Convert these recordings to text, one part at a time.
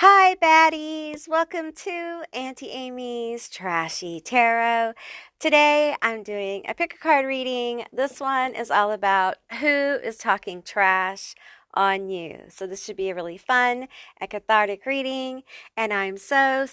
Hi, baddies! Welcome to Auntie Amy's Trashy Tarot. Today I'm doing a pick a card reading. This one is all about who is talking trash on you. So this should be a really fun and cathartic reading. And I'm so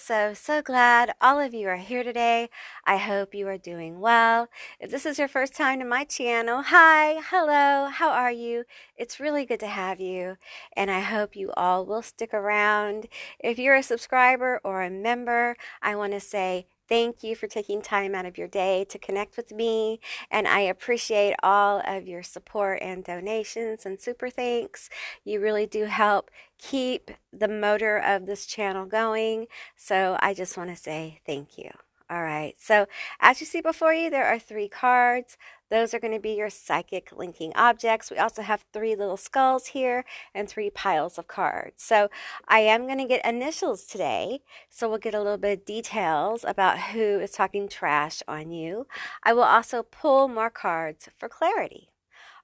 glad all of you are here today. I hope you are doing well. If this is your first time to my channel, hi, hello, how are you? It's really good to have you. And I hope you all will stick around. If you're a subscriber or a member, I want to say thank you for taking time out of your day to connect with me, and I appreciate all of your support and donations and super thanks. You really do help keep the motor of this channel going, so I just want to say thank you. All right, so as you see before you, there are 3 cards. Those are going to be your psychic linking objects. We also have 3 little skulls here and 3 piles of cards. So I am going to get initials today, so we'll get a little bit of details about who is talking trash on you. I will also pull more cards for clarity.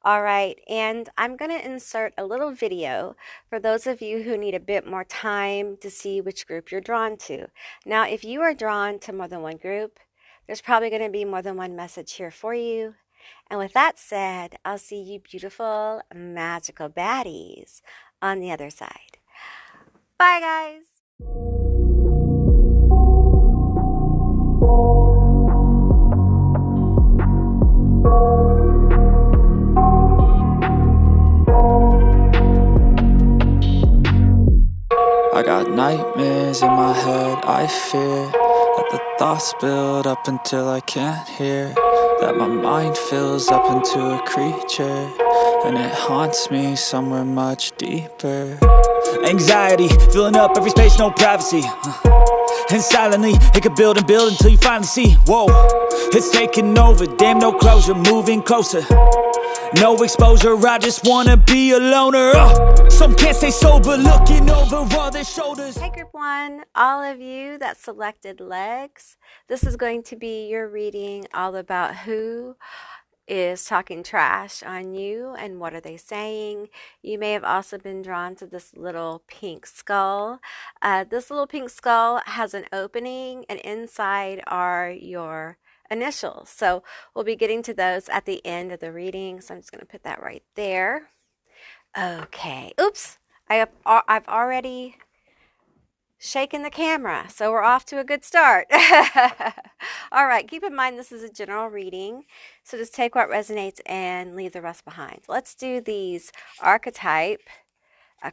All right, and I'm going to insert a little video for those of you who need a bit more time to see which group you're drawn to. Now, if you are drawn to more than one group, there's probably going to be more than one message here for you. And with that said, I'll see you beautiful, magical baddies on the other side. Bye, guys. I got nightmares in my head, I fear that the thoughts build up until I can't hear, that my mind fills up into a creature, and it haunts me somewhere much deeper. Anxiety, filling up every space, no privacy. And silently, it could build and build until you finally see, whoa, it's taking over, damn no closure, moving closer. No exposure, I just wanna be a loner. Some can't stay sober, looking over all their shoulders. Hey, group 1, all of you that selected legs, this is going to be your reading all about who is talking trash on you and what are they saying. You may have also been drawn to this little pink skull. This little pink skull has an opening, and inside are your initials. So we'll be getting to those at the end of the reading. So I'm just going to put that right there. Okay. Oops. I've already shaken the camera, so we're off to a good start. All right, keep in mind this is a general reading, so just take what resonates and leave the rest behind. Let's do these archetype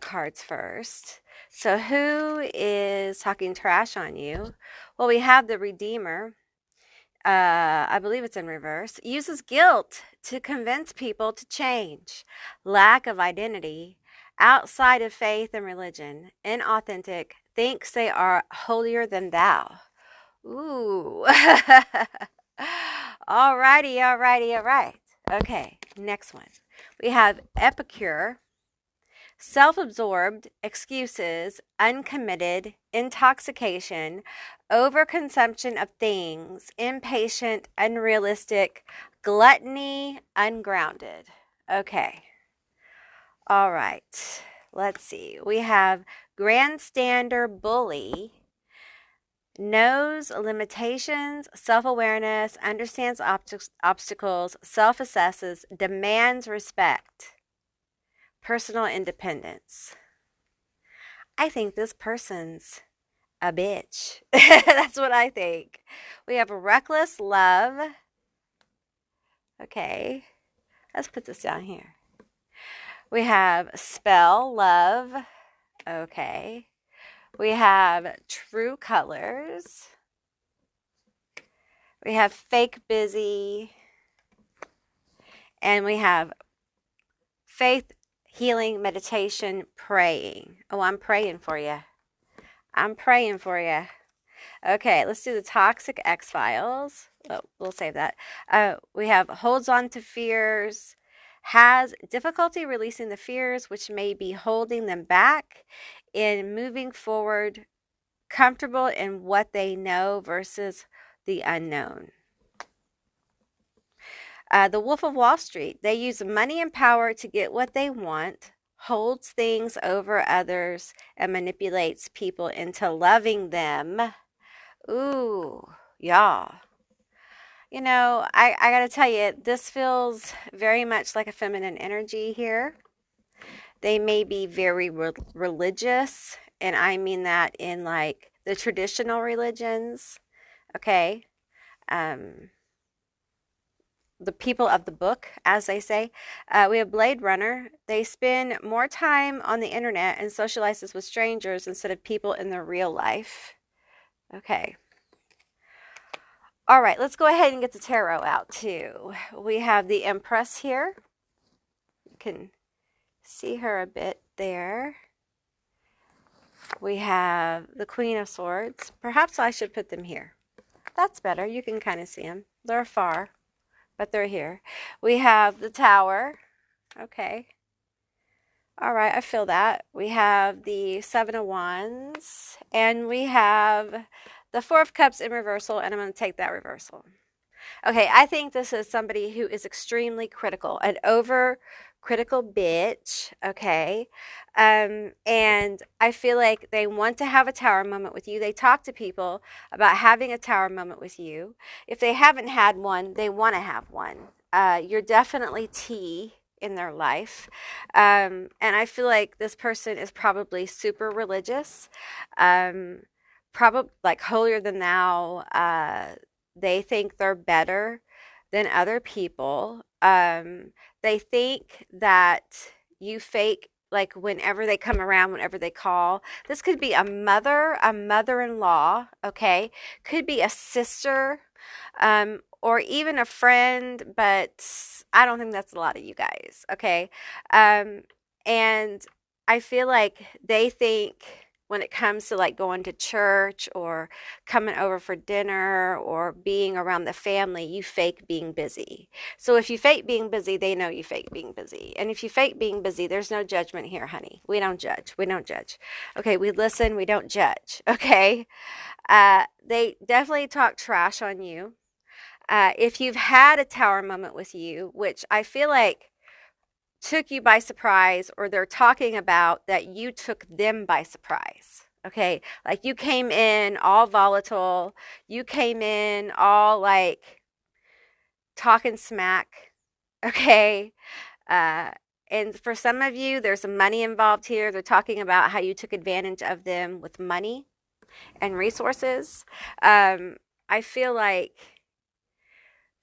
cards first. So who is talking trash on you? Well, we have the Redeemer. I believe it's in reverse. Uses guilt to convince people to change. Lack of identity. Outside of faith and religion. Inauthentic. Thinks they are holier than thou. Ooh. All right. Okay, next one. We have Epicure. Self-absorbed, excuses, uncommitted, intoxication, overconsumption of things, impatient, unrealistic, gluttony, ungrounded. Okay. All right. Let's see. We have grandstander, bully, knows limitations, self-awareness, understands obstacles, self-assesses, demands respect. Personal independence. I think this person's a bitch. That's what I think. We have reckless love. Okay, let's put this down here. We have spell love. Okay. We have true colors. We have fake busy. And we have faith, healing, meditation, praying. Oh, I'm praying for you. I'm praying for you. Okay, let's do the toxic X-Files. Oh, we'll save that. We have holds on to fears, has difficulty releasing the fears, which may be holding them back in moving forward, comfortable in what they know versus the unknown. The Wolf of Wall Street. They use money and power to get what they want, holds things over others, and manipulates people into loving them. Ooh, y'all. I gotta tell you, this feels very much like a feminine energy here. They may be very religious, and I mean that in like the traditional religions, okay? Um, the people of the book, as they say. We have Blade Runner. They spend more time on the internet and socializes with strangers instead of people in their real life. Okay. All right, let's go ahead and get the tarot out too. We have the Empress here. You can see her a bit there. We have the Queen of Swords. Perhaps I should put them here. That's better. You can kind of see them. They're far, but they're here. We have the Tower. Okay. All right, I feel that. We have the Seven of Wands, and we have the Four of Cups in reversal, and I'm going to take that reversal. Okay, I think this is somebody who is extremely critical, an over critical bitch, okay? And I feel like they want to have a tower moment with you. They talk to people about having a tower moment with you. If they haven't had one, they want to have one. You're definitely T in their life. And I feel like this person is probably super religious, probably like holier than thou. They think they're better than other people. They think that you fake like whenever they come around, whenever they call. This could be a mother-in-law, okay? Could be a sister, or even a friend, but I don't think that's a lot of you guys, okay? And I feel like they think when it comes to like going to church or coming over for dinner or being around the family, you fake being busy. So if you fake being busy, they know you fake being busy. And if you fake being busy, there's no judgment here, honey. We don't judge. We don't judge. Okay, we listen, we don't judge. Okay. They definitely talk trash on you. If you've had a tower moment with you, which I feel like took you by surprise, or they're talking about that you took them by surprise. Okay, like you came in all volatile, you came in all like talking smack. Okay, uh, and for some of you, there's some money involved here. They're talking about how you took advantage of them with money and resources. I feel like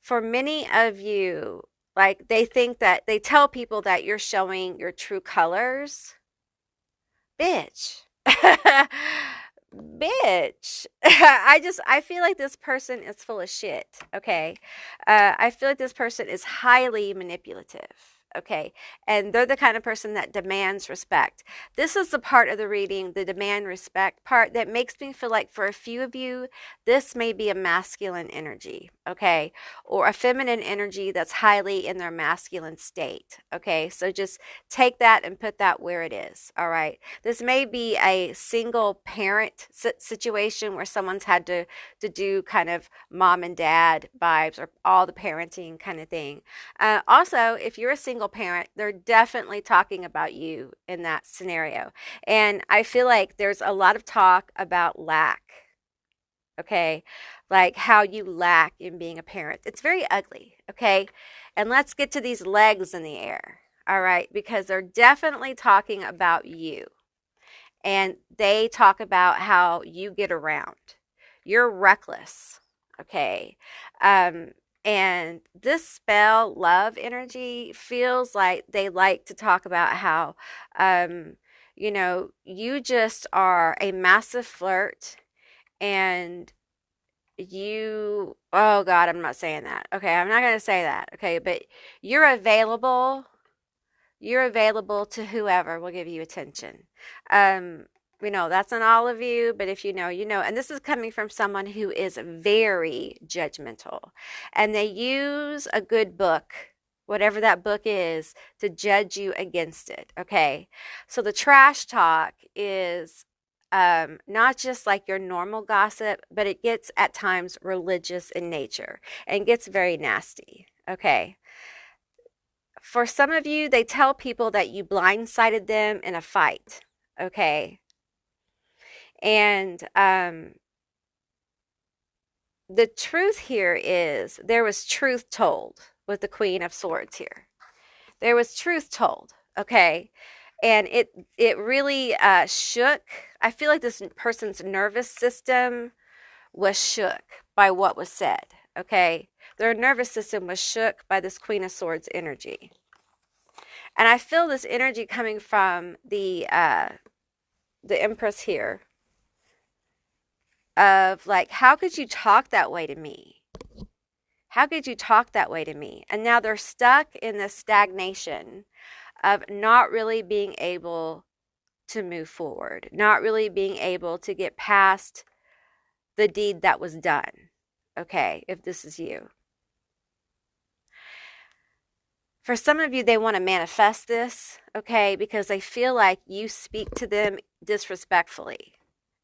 for many of you, like they think that they tell people that you're showing your true colors. Bitch. Bitch. I feel like this person is full of shit. Okay. I feel like this person is highly manipulative. Okay. And they're the kind of person that demands respect. This is the part of the reading, the demand respect part, that makes me feel like for a few of you, this may be a masculine energy. Okay. Or a feminine energy that's highly in their masculine state. Okay. So just take that and put that where it is. All right. This may be a single parent situation where someone's had to do kind of mom and dad vibes or all the parenting kind of thing. Also, if you're a single parent, they're definitely talking about you in that scenario. And I feel like there's a lot of talk about lack. Okay. Like how you lack in being a parent. It's very ugly. Okay. And let's get to these legs in the air. All right. Because they're definitely talking about you. And they talk about how you get around. You're reckless. Okay. And this spell, love energy, feels like they like to talk about how, you just are a massive flirt, and oh God, I'm not saying that. Okay, I'm not going to say that. Okay, but you're available. You're available to whoever will give you attention. That's not all of you, but if you know, you know. And this is coming from someone who is very judgmental. And they use a good book, whatever that book is, to judge you against it. Okay. So the trash talk is not just like your normal gossip, but it gets at times religious in nature and gets very nasty. Okay. For some of you, they tell people that you blindsided them in a fight, okay? And the truth here is there was truth told with the Queen of Swords here. There was truth told, okay? And it really shook. I feel like this person's nervous system was shook by what was said, okay? Their nervous system was shook by this Queen of Swords energy. And I feel this energy coming from the Empress here of like, how could you talk that way to me? How could you talk that way to me? And now they're stuck in this stagnation of not really being able to move forward, not really being able to get past the deed that was done. Okay, if this is you. For some of you, they want to manifest this, okay, because they feel like you speak to them disrespectfully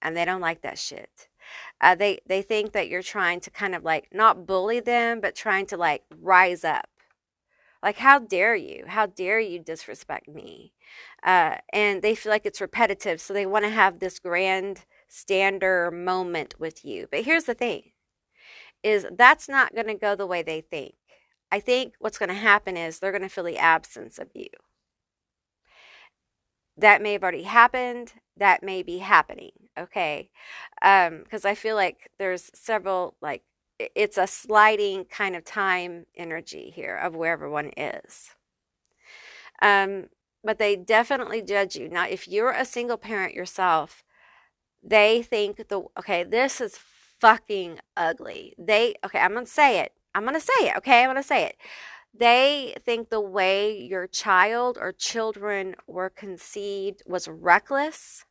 and they don't like that shit. They think that you're trying to kind of like not bully them, but trying to like rise up. Like, how dare you? How dare you disrespect me? And they feel like it's repetitive, so they want to have this grand stander moment with you. But here's the thing, is that's not going to go the way they think. I think what's going to happen is they're going to feel the absence of you. That may have already happened. That may be happening, okay? Because I feel like there's several, like, it's a sliding kind of time energy here of where everyone is. But they definitely judge you. Now, if you're a single parent yourself, they think okay, this is fucking ugly. Okay, I'm going to say it. Okay, I'm going to say it. They think the way your child or children were conceived was reckless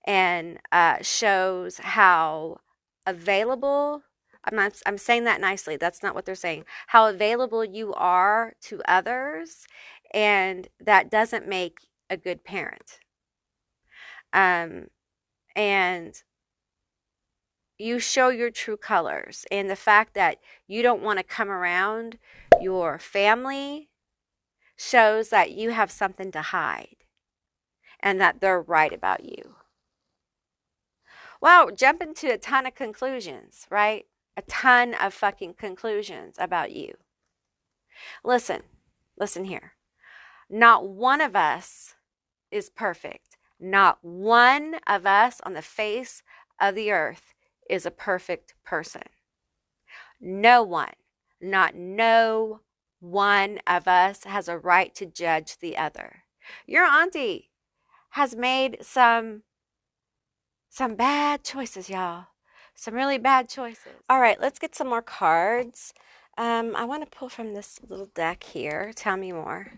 and shows how available, I'm saying that nicely. That's not what they're saying. How available you are to others, and that doesn't make a good parent. And you show your true colors, and the fact that you don't want to come around your family shows that you have something to hide and that they're right about you. Wow, jumping to a ton of conclusions, right? A ton of fucking conclusions about you. Listen here. Not one of us is perfect. Not one of us on the face of the earth is a perfect person. No one, not no one of us has a right to judge the other. Your auntie has made some bad choices, y'all. Some really bad choices. All right, let's get some more cards. I want to pull from this little deck here. Tell me more.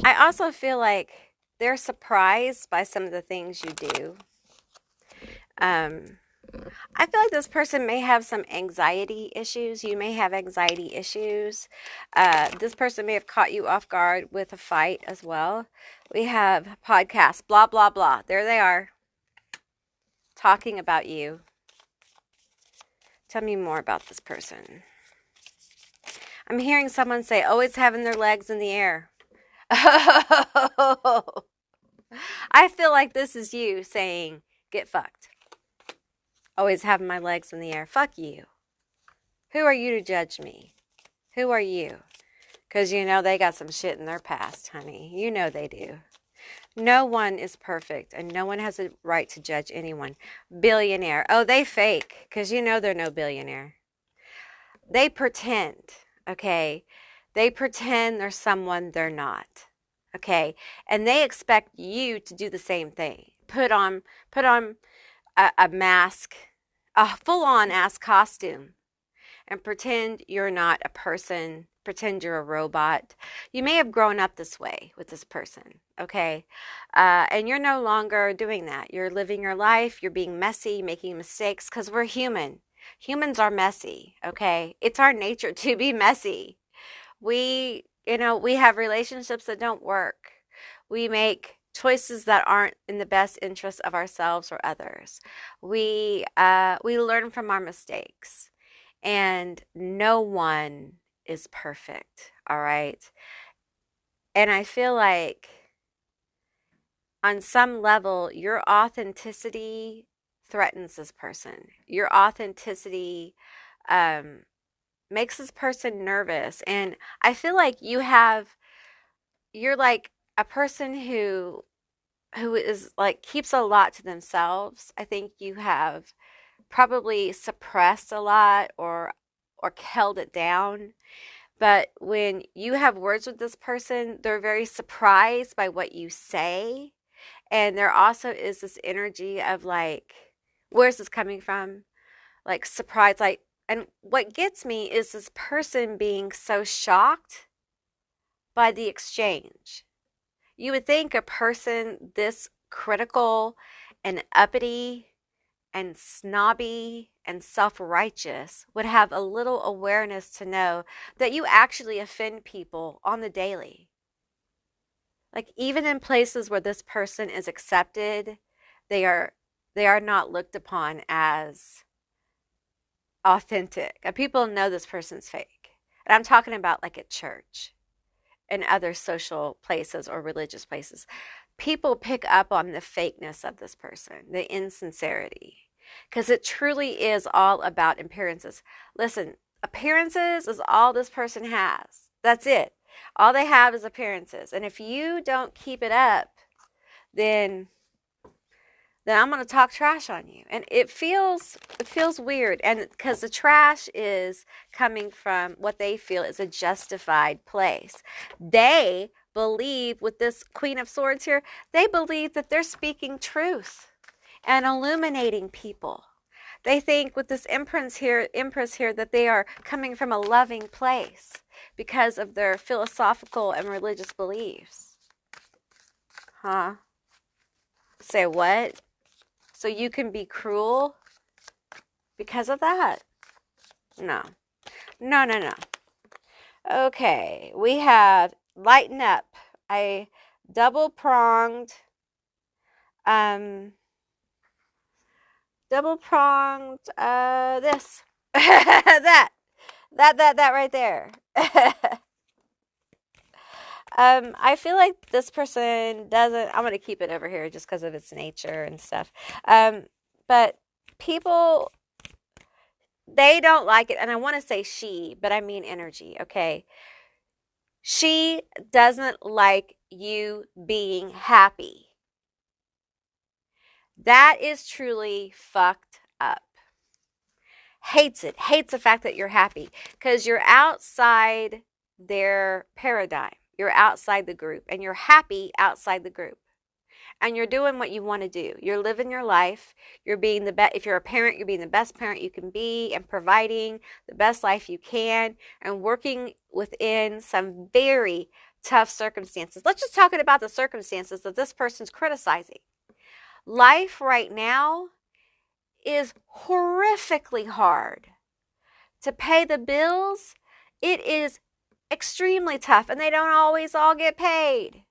I also feel like they're surprised by some of the things you do. I feel like this person may have some anxiety issues. You may have anxiety issues. This person may have caught you off guard with a fight as well. We have podcasts, blah, blah, blah. There they are, talking about you. Tell me more about this person. I'm hearing someone say, always having their legs in the air. I feel like this is you saying, get fucked. Always having my legs in the air. Fuck you. Who are you to judge me? Who are you? Because you know they got some shit in their past, honey. You know they do. No one is perfect, and no one has a right to judge anyone. Billionaire. Oh, they fake, because you know they're no billionaire. They pretend, okay? They pretend they're someone they're not, okay? And they expect you to do the same thing. Put on a mask, a full-on ass costume, and pretend you're not a person, pretend you're a robot. You may have grown up this way with this person, okay? And you're no longer doing that. You're living your life, you're being messy, making mistakes, because we're human. Humans are messy, okay? It's our nature to be messy. We have relationships that don't work. We make choices that aren't in the best interest of ourselves or others. We learn from our mistakes, and no one is perfect. All right. And I feel like on some level, your authenticity threatens this person. Your authenticity um, makes this person nervous. And I feel like you're like a person who is like keeps a lot to themselves. I think you have probably suppressed a lot or held it down. But when you have words with this person, they're very surprised by what you say. And there also is this energy of like, where's this coming from? Like surprise, like, and what gets me is this person being so shocked by the exchange. You would think a person this critical and uppity and snobby and self righteous would have a little awareness to know that you actually offend people on the daily. Like, even in places where this person is accepted, they are they are not looked upon as authentic. And people know this person's fake. And I'm talking about like at church and other social places or religious places. People pick up on the fakeness of this person, the insincerity, because it truly is all about appearances. Listen, appearances is all this person has. That's it. All they have is appearances. And if you don't keep it up, then I'm going to talk trash on you. And it feels weird. And because the trash is coming from what they feel is a justified place. They believe with this Queen of Swords here, they believe that they're speaking truth and illuminating people. They think with this empress here that they are coming from a loving place because of their philosophical and religious beliefs. Huh? Say what? So you can be cruel because of that? No. No, no, no. Okay, we have lighten up. I double-pronged um this. that right there. I feel like this person doesn't, I'm going to keep it over here just because of its nature and stuff. But people, they don't like it. And I want to say she, but I mean energy, okay? She doesn't like you being happy. That is truly fucked up. Hates it. Hates the fact that you're happy because you're outside their paradigm. You're outside the group and you're happy outside the group. And you're doing what you want to do. You're living your life. You're being the best. If you're a parent, you're being the best parent you can be and providing the best life you can and working within some very tough circumstances. Let's just talk about the circumstances that this person's criticizing. Life right now is horrifically hard. To pay the bills, it is extremely tough and they don't always all get paid.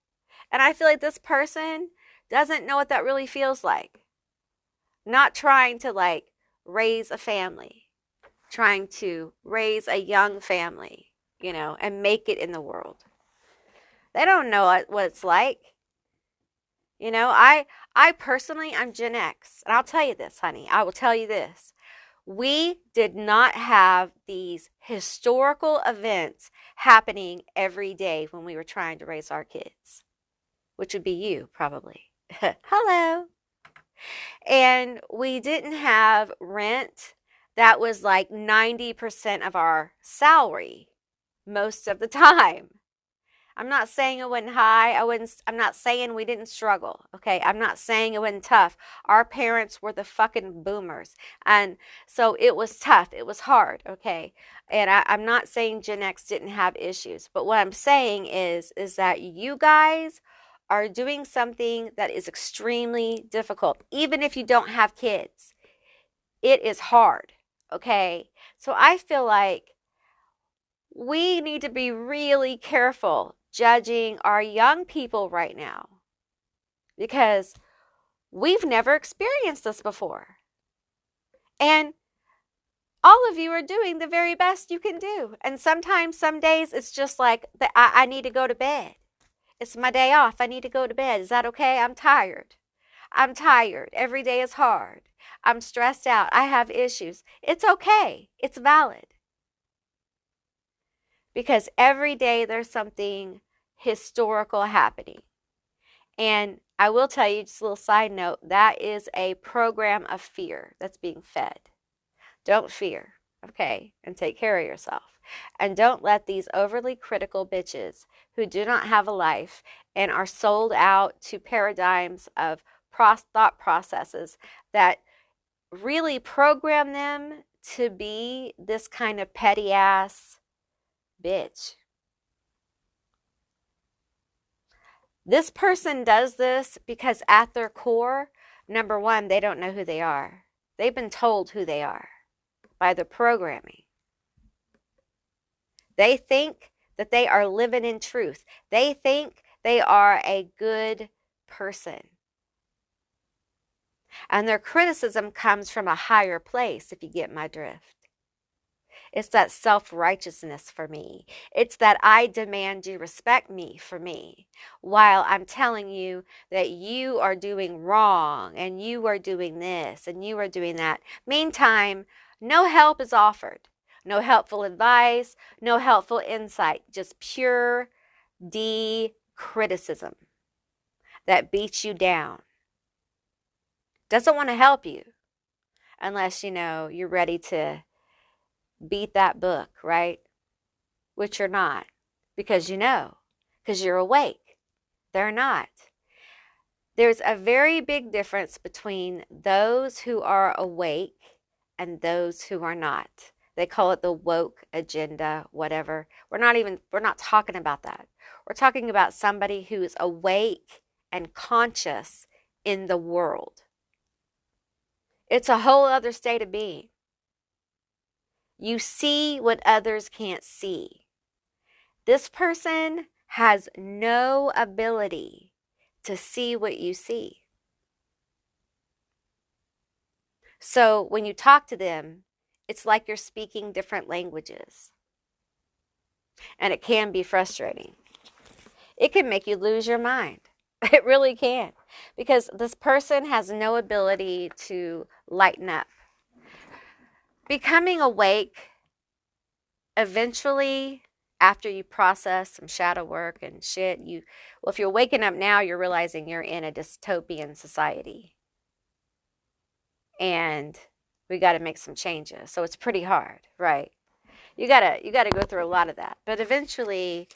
And I feel like this person doesn't know what that really feels like. Not trying to like raise a family, trying to raise a young family, and make it in the world. They don't know what it's like. I personally, I'm Gen X. And I'll tell you this, honey. I will tell you this. We did not have these historical events happening every day when we were trying to raise our kids, which would be you, probably. Hello. And we didn't have rent that was like 90% of our salary most of the time. I'm not saying it wasn't high. I'm not saying we didn't struggle. Okay. I'm not saying it wasn't tough. Our parents were the fucking boomers. And so it was tough. It was hard. Okay. And I'm not saying Gen X didn't have issues, but what I'm saying is that you guys are doing something that is extremely difficult. Even if you don't have kids, it is hard. Okay. So I feel like we need to be really careful judging our young people right now because we've never experienced this before. And all of you are doing the very best you can do. And sometimes, some days, it's just like, I need to go to bed. It's my day off. I need to go to bed. Is that okay? I'm tired. I'm tired. Every day is hard. I'm stressed out. I have issues. It's okay. It's valid. Because every day there's something historical happening. And I will tell you, just a little side note, that is a program of fear that's being fed. Don't fear, okay? And take care of yourself. And don't let these overly critical bitches who do not have a life and are sold out to paradigms of thought processes that really program them to be this kind of petty ass bitch. This person does this because at their core, number one, they don't know who they are. They've been told who they are by the programming. They think that they are living in truth. They think they are a good person. And their criticism comes from a higher place, if you get my drift. It's that self-righteousness for me. It's that I demand you respect me for me, while I'm telling you that you are doing wrong and you are doing this and you are doing that. Meantime, no help is offered. No helpful advice, no helpful insight, just pure criticism that beats you down. Doesn't want to help you unless, you're ready to beat that book, right? Which you're not, because because you're awake. They're not. There's a very big difference between those who are awake and those who are not. They call it the woke agenda, whatever. We're not talking about that. We're talking about somebody who is awake and conscious in the world. It's a whole other state of being. You see what others can't see. This person has no ability to see what you see. So when you talk to them, it's like you're speaking different languages. And it can be frustrating. It can make you lose your mind. It really can. Because this person has no ability to lighten up. Becoming awake, eventually, after you process some shadow work and shit, if you're waking up now, you're realizing you're in a dystopian society. And we got to make some changes. So it's pretty hard, right? You gotta go through a lot of that. But eventually,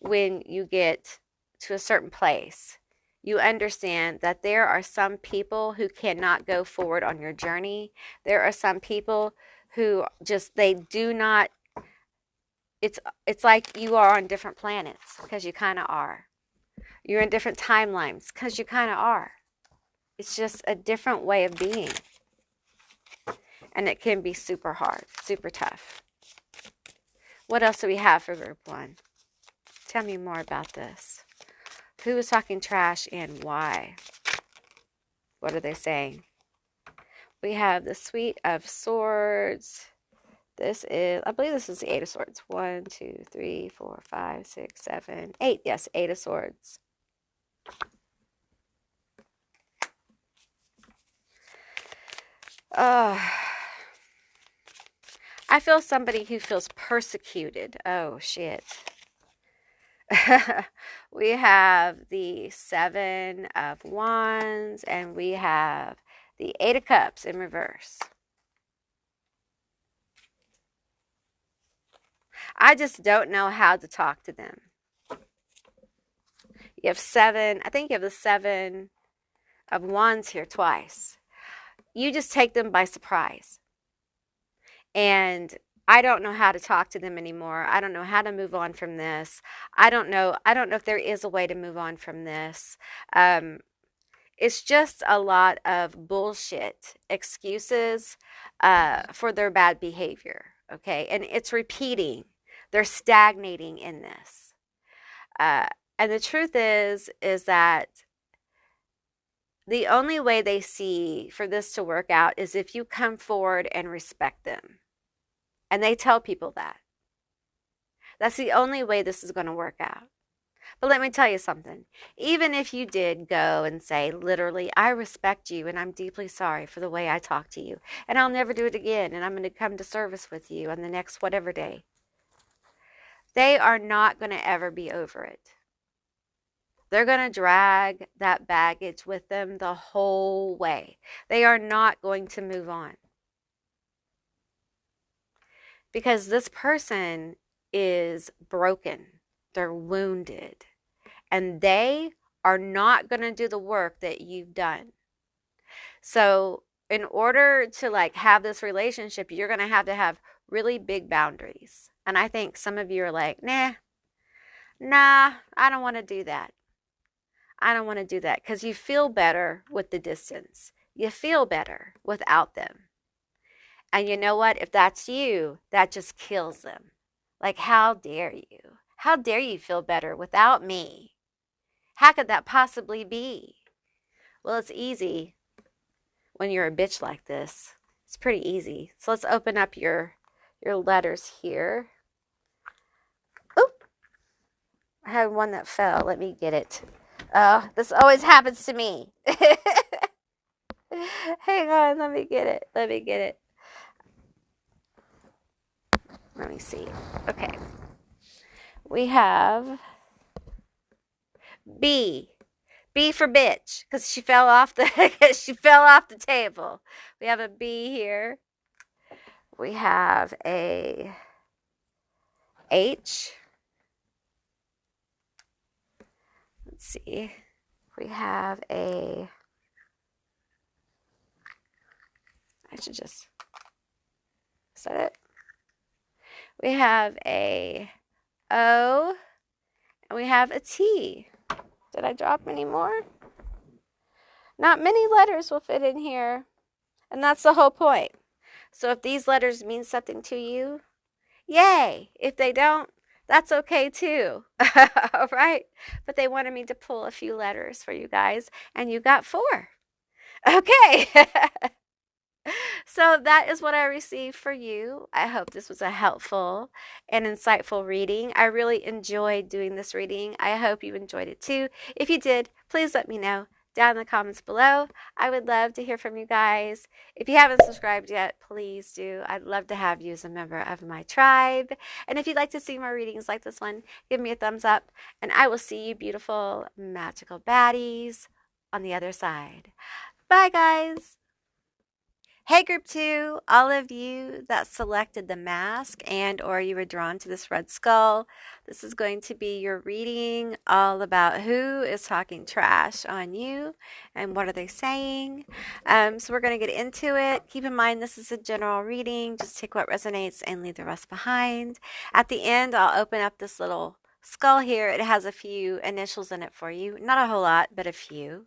when you get to a certain place, you understand that there are some people who cannot go forward on your journey. There are some people who they do not. It's like you are on different planets, because you kind of are. You're in different timelines because you kind of are. It's just a different way of being. And it can be super hard, super tough. What else do we have for group one? Tell me more about this. Who is talking trash and why? What are they saying? We have the Suite of Swords. I believe this is the Eight of Swords. 1, 2, 3, 4, 5, 6, 7, 8. Yes, Eight of Swords. I feel somebody who feels persecuted. Oh, shit. We have the Seven of Wands, and we have the Eight of Cups in reverse. I just don't know how to talk to them. You have I think you have the Seven of Wands here twice. You just take them by surprise. And I don't know how to talk to them anymore. I don't know how to move on from this. I don't know if there is a way to move on from this. It's just a lot of bullshit excuses for their bad behavior, okay? And it's repeating. They're stagnating in this. And the truth is that the only way they see for this to work out is if you come forward and respect them. And they tell people that. That's the only way this is going to work out. But let me tell you something. Even if you did go and say, literally, I respect you and I'm deeply sorry for the way I talk to you, and I'll never do it again, and I'm going to come to service with you on the next whatever day, they are not going to ever be over it. They're going to drag that baggage with them the whole way. They are not going to move on. Because this person is broken. They're wounded. And they are not going to do the work that you've done. So in order to like have this relationship, you're going to have really big boundaries. And I think some of you are like, nah, I don't want to do that. I don't want to do that because you feel better with the distance. You feel better without them. And you know what? If that's you, that just kills them. Like, how dare you? How dare you feel better without me? How could that possibly be? Well, it's easy when you're a bitch like this. It's pretty easy. So let's open up your letters here. Oop! I had one that fell. Let me get it. This always happens to me. Hang on, let me get it. Let me see. Okay. We have B. B for bitch, because she fell off the table. We have a B here. We have a H. Let's see. We have a. I should just. Is that it? We have a O. And we have a T. Did I drop any more? Not many letters will fit in here. And that's the whole point. So if these letters mean something to you, yay. If they don't, that's okay too. All right? But they wanted me to pull a few letters for you guys, and you got 4. Okay. So that is what I received for you. I hope this was a helpful and insightful reading. I really enjoyed doing this reading. I hope you enjoyed it too. If you did, please let me know down in the comments below. I would love to hear from you guys. If you haven't subscribed yet, please do. I'd love to have you as a member of my tribe. And if you'd like to see more readings like this one, give me a thumbs up. And I will see you beautiful, magical baddies on the other side. Bye, guys. Hey group 2, all of you that selected the mask and or you were drawn to this red skull, this is going to be your reading all about who is talking trash on you and what are they saying. So we're going to get into it. Keep in mind this is a general reading. Just take what resonates and leave the rest behind. At the end, I'll open up this little skull here. It has a few initials in it for you. Not a whole lot, but a few.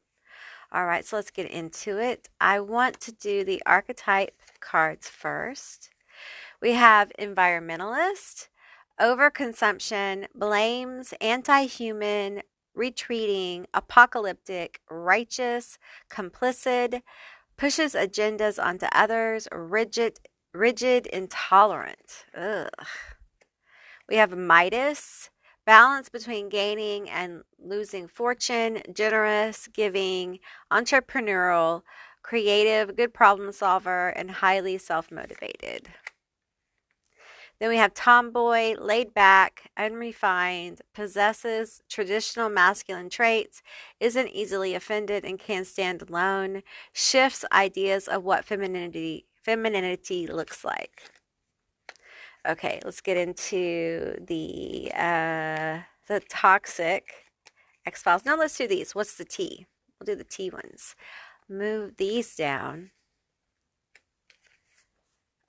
All right, so let's get into it. I want to do the archetype cards first. We have environmentalist, overconsumption, blames, anti-human, retreating, apocalyptic, righteous, complicit, pushes agendas onto others, rigid, intolerant. Ugh. We have Midas, balance between gaining and losing fortune, generous, giving, entrepreneurial, creative, good problem solver, and highly self-motivated. Then we have tomboy, laid back, unrefined, possesses traditional masculine traits, isn't easily offended and can stand alone, shifts ideas of what femininity looks like. Okay, let's get into the toxic X-Files. No, let's do these. What's the T? We'll do the T ones. Move these down.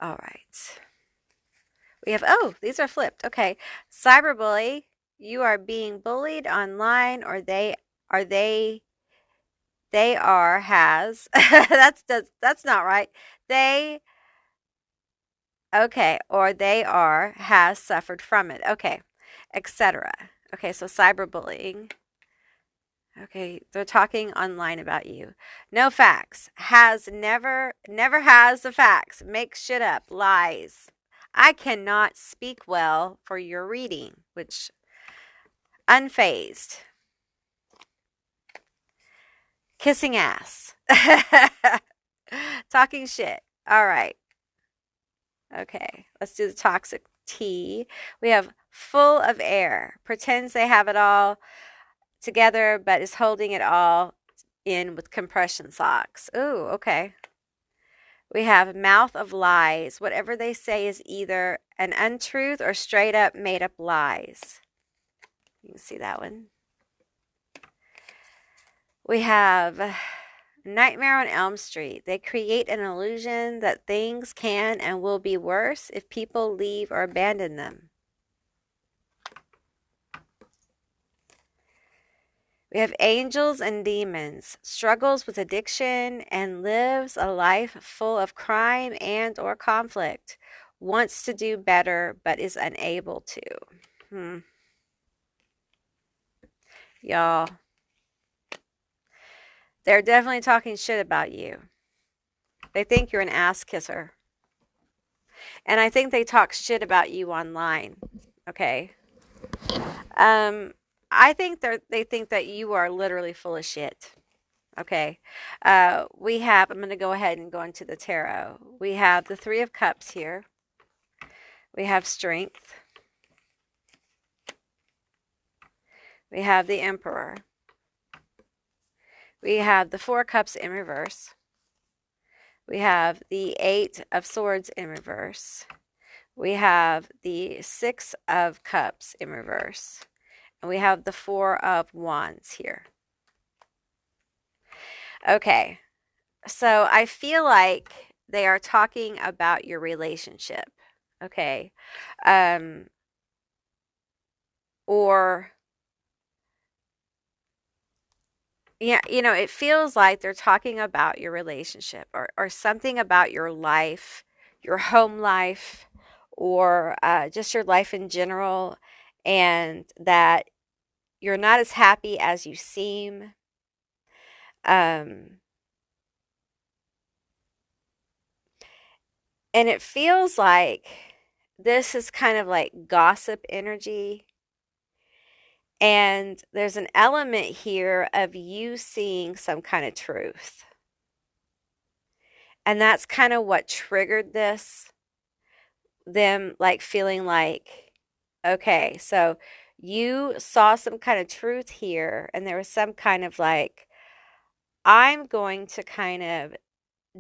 All right. We have, these are flipped. Okay. Cyberbully, you are being bullied online or they has. That's not right. Okay, or they has suffered from it. Okay, etc. Okay, so cyberbullying. Okay, they're talking online about you. No facts. Never has the facts. Makes shit up. Lies. I cannot speak well for your reading, which unfazed. Kissing ass. Talking shit. All right. Okay. Let's do the toxic T. We have full of air. Pretends they have it all together, but is holding it all in with compression socks. Ooh, okay. We have mouth of lies. Whatever they say is either an untruth or straight up made up lies. You can see that one. We have Nightmare on Elm Street. They create an illusion that things can and will be worse if people leave or abandon them. We have Angels and Demons. Struggles with addiction and lives a life full of crime and or conflict. Wants to do better but is unable to. Y'all, they're definitely talking shit about you. They think you're an ass kisser. And I think they talk shit about you online. Okay. I think they think that you are literally full of shit. Okay. I'm going to go ahead and go into the tarot. We have the Three of Cups here. We have Strength. We have the Emperor. We have the Four Cups in reverse. We have the Eight of Swords in reverse. We have the Six of Cups in reverse. And we have the Four of Wands here. Okay, so I feel like they are talking about your relationship. Okay. Or, yeah, it feels like they're talking about your relationship or something about your life, your home life, or just your life in general, and that you're not as happy as you seem. And it feels like this is kind of like gossip energy. And there's an element here of you seeing some kind of truth. And that's kind of what triggered this. Them like feeling like, okay, so you saw some kind of truth here, and there was some kind of like, I'm going to kind of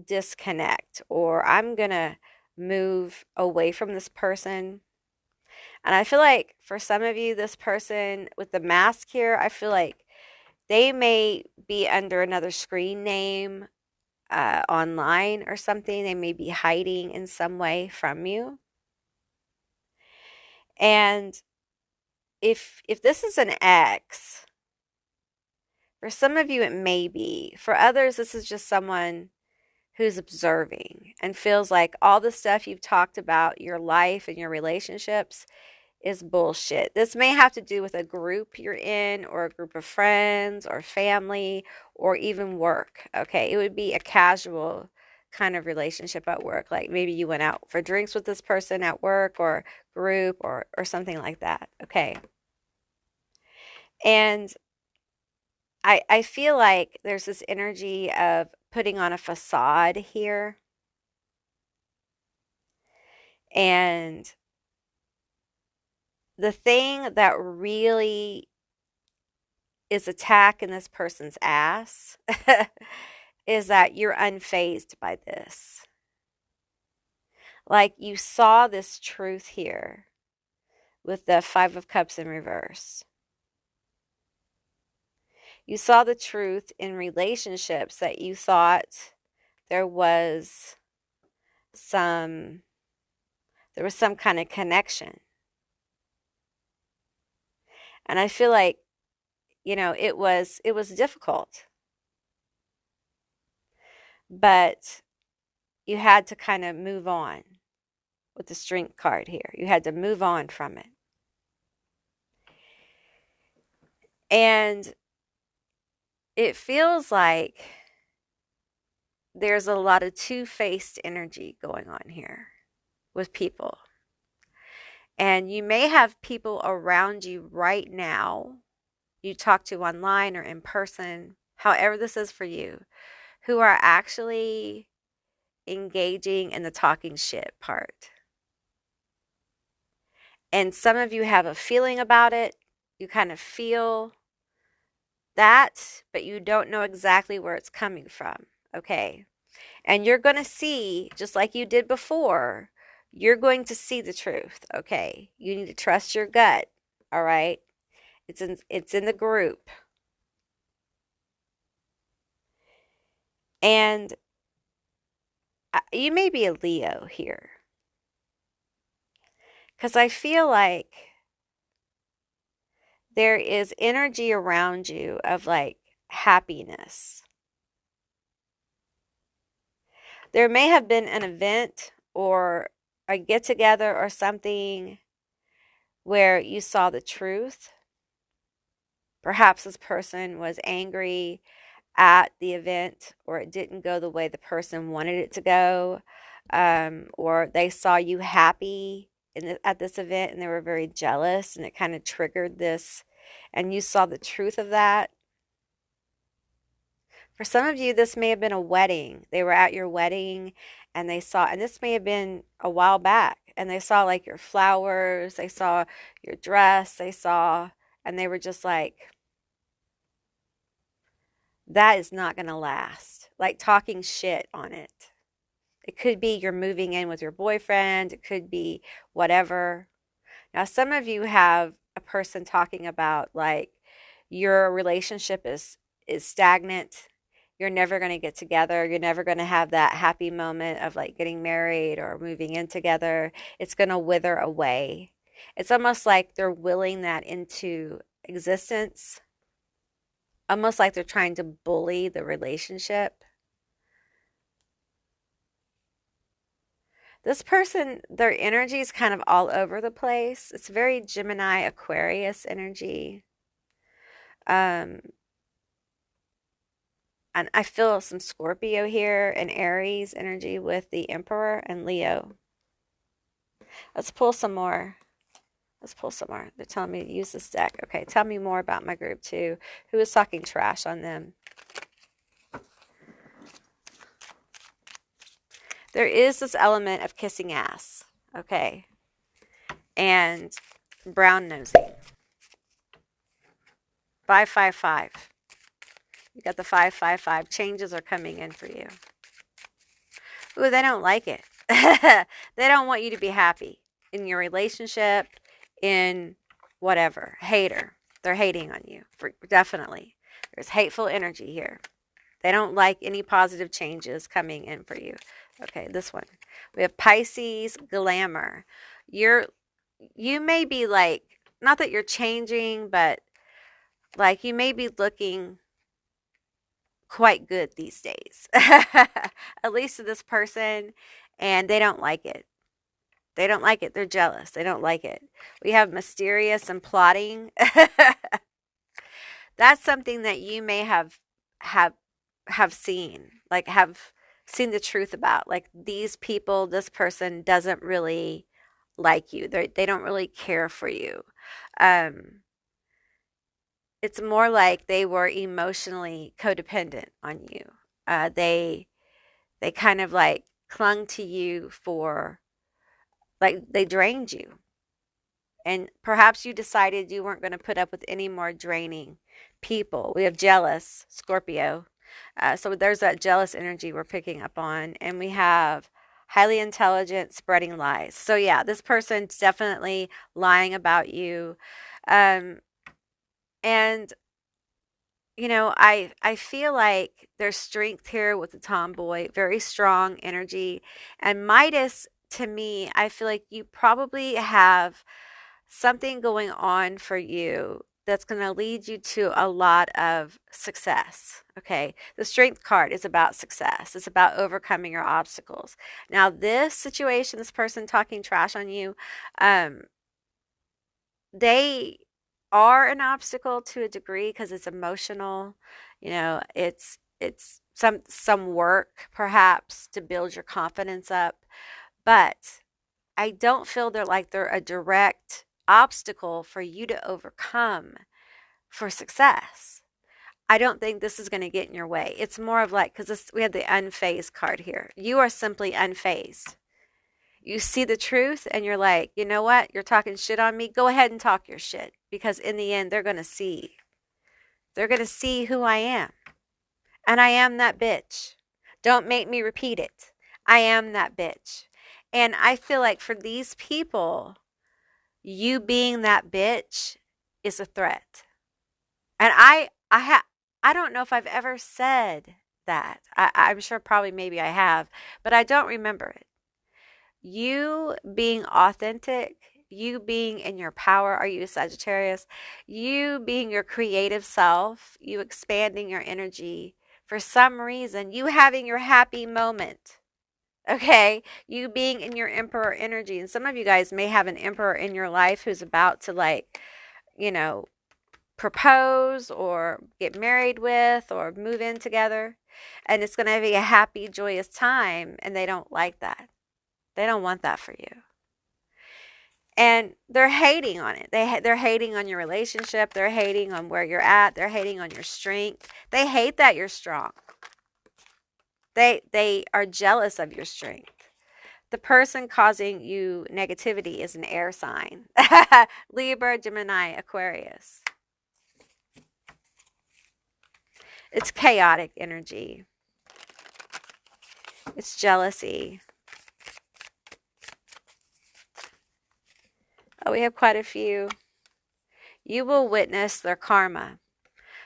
disconnect, or I'm going to move away from this person. And I feel like for some of you, this person with the mask here, I feel like they may be under another screen name online or something. They may be hiding in some way from you. And if this is an ex, for some of you it may be. For others, this is just someone who's observing and feels like all the stuff you've talked about, your life and your relationships, is bullshit. This may have to do with a group you're in, or a group of friends or family, or even work. Okay, it would be a casual kind of relationship at work. Like maybe you went out for drinks with this person at work or group or something like that. Okay. And I feel like there's this energy of putting on a facade here. And the thing that really is attacking this person's ass is that you're unfazed by this. Like you saw this truth here with the Five of Cups in reverse. You saw the truth in relationships that you thought there was some kind of connection. And I feel like, it was difficult. But you had to kind of move on with the Strength card here. You had to move on from it. And it feels like there's a lot of two-faced energy going on here with people. And you may have people around you right now you talk to online or in person, however this is for you, who are actually engaging in the talking shit part. And some of you have a feeling about it. You kind of feel that, but you don't know exactly where it's coming from. Okay. And you're going to see, just like you did before, you're going to see the truth. Okay. You need to trust your gut. All right. It's in the group. And you may be a Leo here. Because I feel like there is energy around you of like happiness. There may have been an event or a get together or something where you saw the truth. Perhaps this person was angry at the event, or it didn't go the way the person wanted it to go, or they saw you happy at this event and they were very jealous, and it kind of triggered this, and you saw the truth of that. For some of you, this may have been a wedding. They were at your wedding and they saw, and this may have been a while back, and they saw like your flowers, they saw your dress, they saw, and they were just like, that is not going to last. Like talking shit on it. It could be you're moving in with your boyfriend, it could be whatever. Now, some of you have a person talking about like your relationship is stagnant. You're never going to get together. You're never going to have that happy moment of like getting married or moving in together. It's going to wither away. It's almost like they're willing that into existence, almost like they're trying to bully the relationship. This person, their energy is kind of all over the place. It's very Gemini, Aquarius energy. Um, and I feel some Scorpio here and Aries energy with the Emperor and Leo. Let's pull some more. Let's pull some more. They're telling me to use this deck. Okay, tell me more about my group too. Who is talking trash on them? There is this element of kissing ass. Okay. And brown nosing. 555. You got the 555. Changes are coming in for you. Ooh, they don't like it. They don't want you to be happy in your relationship, in whatever. Hater. They're hating on you. Definitely. There's hateful energy here. They don't like any positive changes coming in for you. Okay, this one. We have Pisces glamour. You may be like, not that you're changing, but like you may be looking quite good these days. At least to this person, and they don't like it. They don't like it. They're jealous. They don't like it. We have mysterious and plotting. That's something that you may have have seen, like have seen the truth about. Like these people, this person doesn't really like you. They don't really care for you. Um, it's more like they were emotionally codependent on you. They kind of like clung to you for like they drained you. And perhaps you decided you weren't going to put up with any more draining people. We have jealous, Scorpio. So there's that jealous energy we're picking up on. And we have highly intelligent, spreading lies. So yeah, this person's definitely lying about you. Um, and you know, I feel like there's strength here with the tomboy, very strong energy. And Midas, to me, I feel like you probably have something going on for you that's going to lead you to a lot of success. Okay. The strength card is about success. It's about overcoming your obstacles. Now, this situation, this person talking trash on you, um, they are an obstacle to a degree because it's emotional. You know, it's some work perhaps to build your confidence up, but I don't feel they're a direct obstacle for you to overcome for success. I don't think this is going to get in your way. It's more of like, because we have the unfazed card here. You are simply unfazed. You see the truth and you're like, you know what? You're talking shit on me. Go ahead and talk your shit, because in the end, they're going to see. They're going to see who I am. And I am that bitch. Don't make me repeat it. I am that bitch. And I feel like for these people, you being that bitch is a threat. And I don't know if I've ever said that. I'm sure probably maybe I have, but I don't remember it. You being authentic, you being in your power, are you a Sagittarius? You being your creative self, you expanding your energy for some reason, you having your happy moment. Okay, you being in your emperor energy. And some of you guys may have an emperor in your life who's about to, like, you know, propose or get married with or move in together. And it's going to be a happy, joyous time. And they don't like that. They don't want that for you. And they're hating on it. They're hating on your relationship. They're hating on where you're at. They're hating on your strength. They hate that you're strong. They are jealous of your strength. The person causing you negativity is an air sign. Libra, Gemini, Aquarius. It's chaotic energy. It's jealousy. Oh, we have quite a few. You will witness their karma.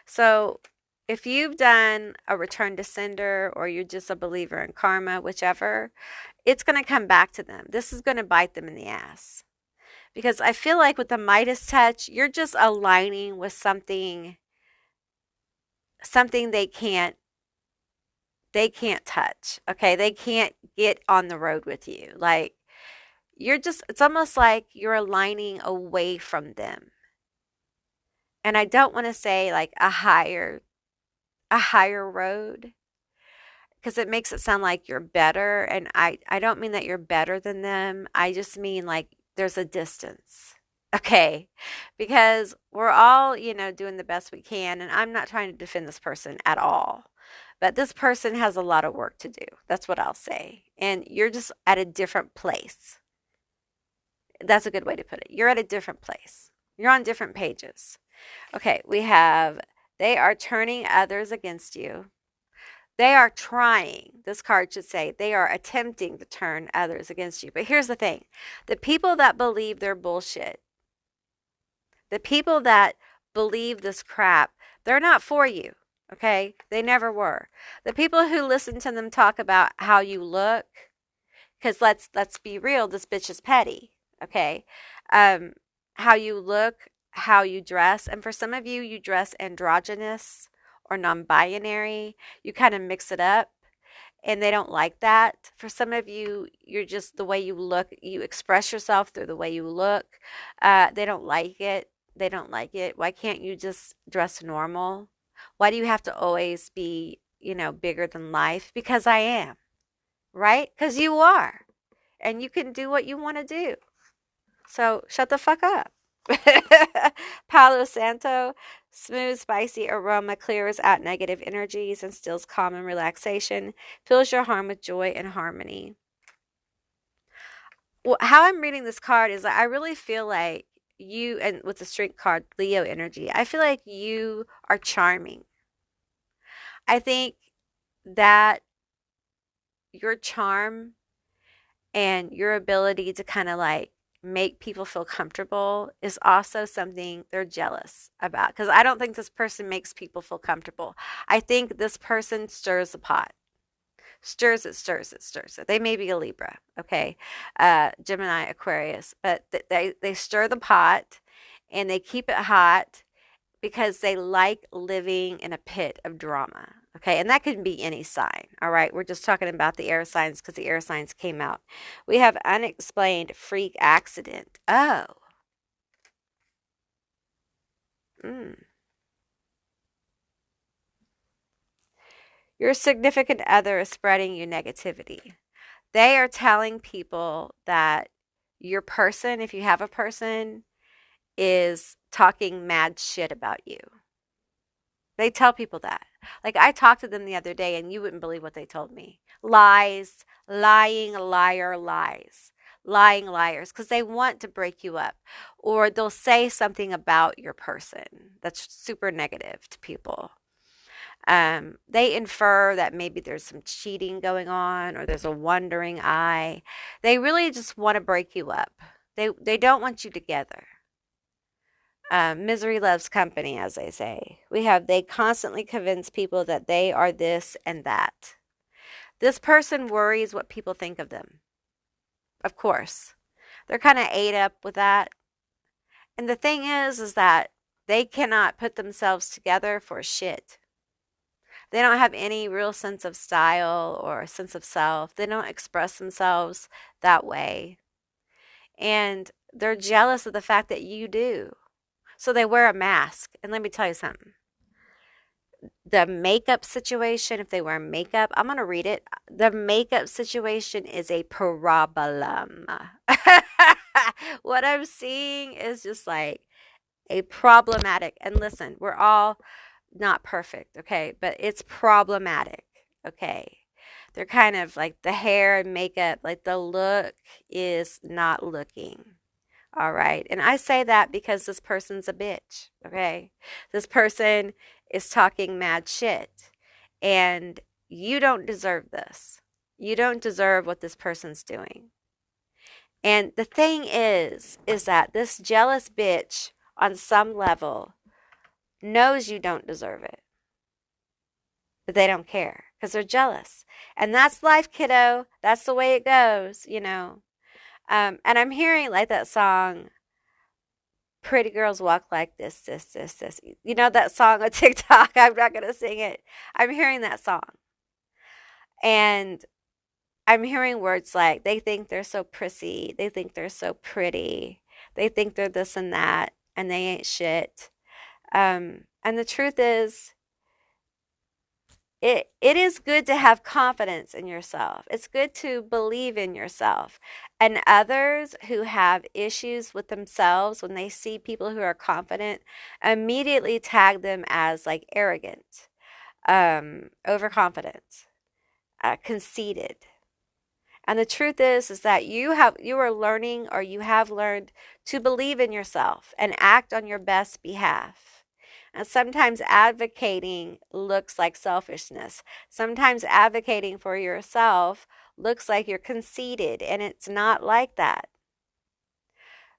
So if you've done a return to sender or you're just a believer in karma, whichever, it's going to come back to them. This is going to bite them in the ass. Because I feel like with the Midas touch, you're just aligning with something they can't touch. Okay? They can't get on the road with you. Like, it's almost like you're aligning away from them. And I don't want to say like a higher road, because it makes it sound like you're better. And I don't mean that you're better than them. I just mean like there's a distance. Okay. Because we're all, doing the best we can. And I'm not trying to defend this person at all. But this person has a lot of work to do. That's what I'll say. And you're just at a different place. That's a good way to put it. You're at a different place. You're on different pages. Okay, we have, they are turning others against you. They are trying, this card should say, they are attempting to turn others against you. But here's the thing. The people that believe they're bullshit, the people that believe this crap, they're not for you, okay? They never were. The people who listen to them talk about how you look, because let's be real, this bitch is petty, okay? How you look, how you dress. And for some of you, you dress androgynous or non-binary. You kind of mix it up, and they don't like that. For some of you, you're just the way you look. You express yourself through the way you look. They don't like it. They don't like it. Why can't you just dress normal? Why do you have to always be, bigger than life? Because I am, right? Because you are. And you can do what you want to do. So shut the fuck up. Palo Santo, smooth, spicy aroma clears out negative energies, instills calm and relaxation, fills your heart with joy and harmony. Well, how I'm reading this card is I really feel like you, and with the strength card, Leo energy, I feel like you are charming. I think that your charm and your ability to kind of like make people feel comfortable is also something they're jealous about, because I don't think this person makes people feel comfortable. I think this person stirs the pot. Stirs it. They may be a Libra, okay? Gemini, Aquarius, but they stir the pot and they keep it hot because they like living in a pit of drama. Okay, and that can be any sign. All right, we're just talking about the air signs because the air signs came out. We have unexplained freak accident. Oh. Your significant other is spreading you negativity. They are telling people that your person, if you have a person, is talking mad shit about you. They tell people that. Like, I talked to them the other day and you wouldn't believe what they told me. Lies, lying, liar, lies. Lying liars, because they want to break you up. Or they'll say something about your person that's super negative to people. They infer that maybe there's some cheating going on or there's a wandering eye. They really just want to break you up. They don't want you together. Misery loves company, as they say. They constantly convince people that they are this and that. This person worries what people think of them. Of course. They're kind of ate up with that. And the thing is that they cannot put themselves together for shit. They don't have any real sense of style or a sense of self. They don't express themselves that way. And they're jealous of the fact that you do. So they wear a mask. And let me tell you something. The makeup situation, if they wear makeup, I'm going to read it. The makeup situation is a problem. What I'm seeing is just like a problematic. And listen, we're all not perfect, okay? But it's problematic, okay? They're kind of like the hair and makeup, like the look is not looking. All right. And I say that because this person's a bitch, okay? This person is talking mad shit. And you don't deserve this. You don't deserve what this person's doing. And the thing is that this jealous bitch on some level knows you don't deserve it. But they don't care because they're jealous. And that's life, kiddo. That's the way it goes, you know. And I'm hearing like that song, Pretty Girls Walk Like This. You know that song on TikTok? I'm not going to sing it. I'm hearing that song. And I'm hearing words like, they think they're so prissy. They think they're so pretty. They think they're this and that. And they ain't shit. And the truth is, it is good to have confidence in yourself. It's good to believe in yourself. And others who have issues with themselves, when they see people who are confident, immediately tag them as like arrogant, overconfident, conceited. And the truth is that you are learning, or you have learned, to believe in yourself and act on your best behalf. And sometimes advocating looks like selfishness. Sometimes advocating for yourself looks like you're conceited, and it's not like that.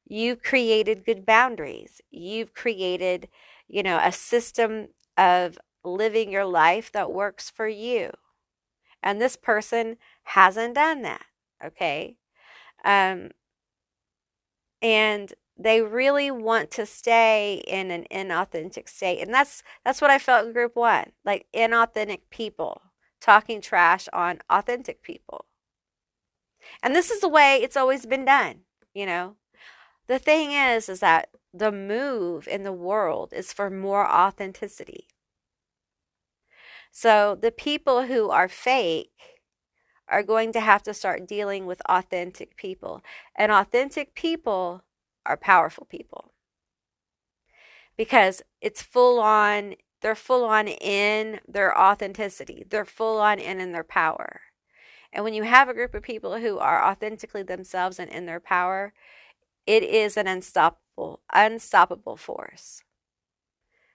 You've created good boundaries. You've created, a system of living your life that works for you. And this person hasn't done that, okay? And they really want to stay in an inauthentic state. And that's what I felt in group 1, like inauthentic people talking trash on authentic people. And this is the way it's always been done, The thing is that the move in the world is for more authenticity. So the people who are fake are going to have to start dealing with authentic people. And authentic people are powerful people. Because it's full on, they're full on in their authenticity. They're full on in their power. And when you have a group of people who are authentically themselves and in their power, it is an unstoppable force.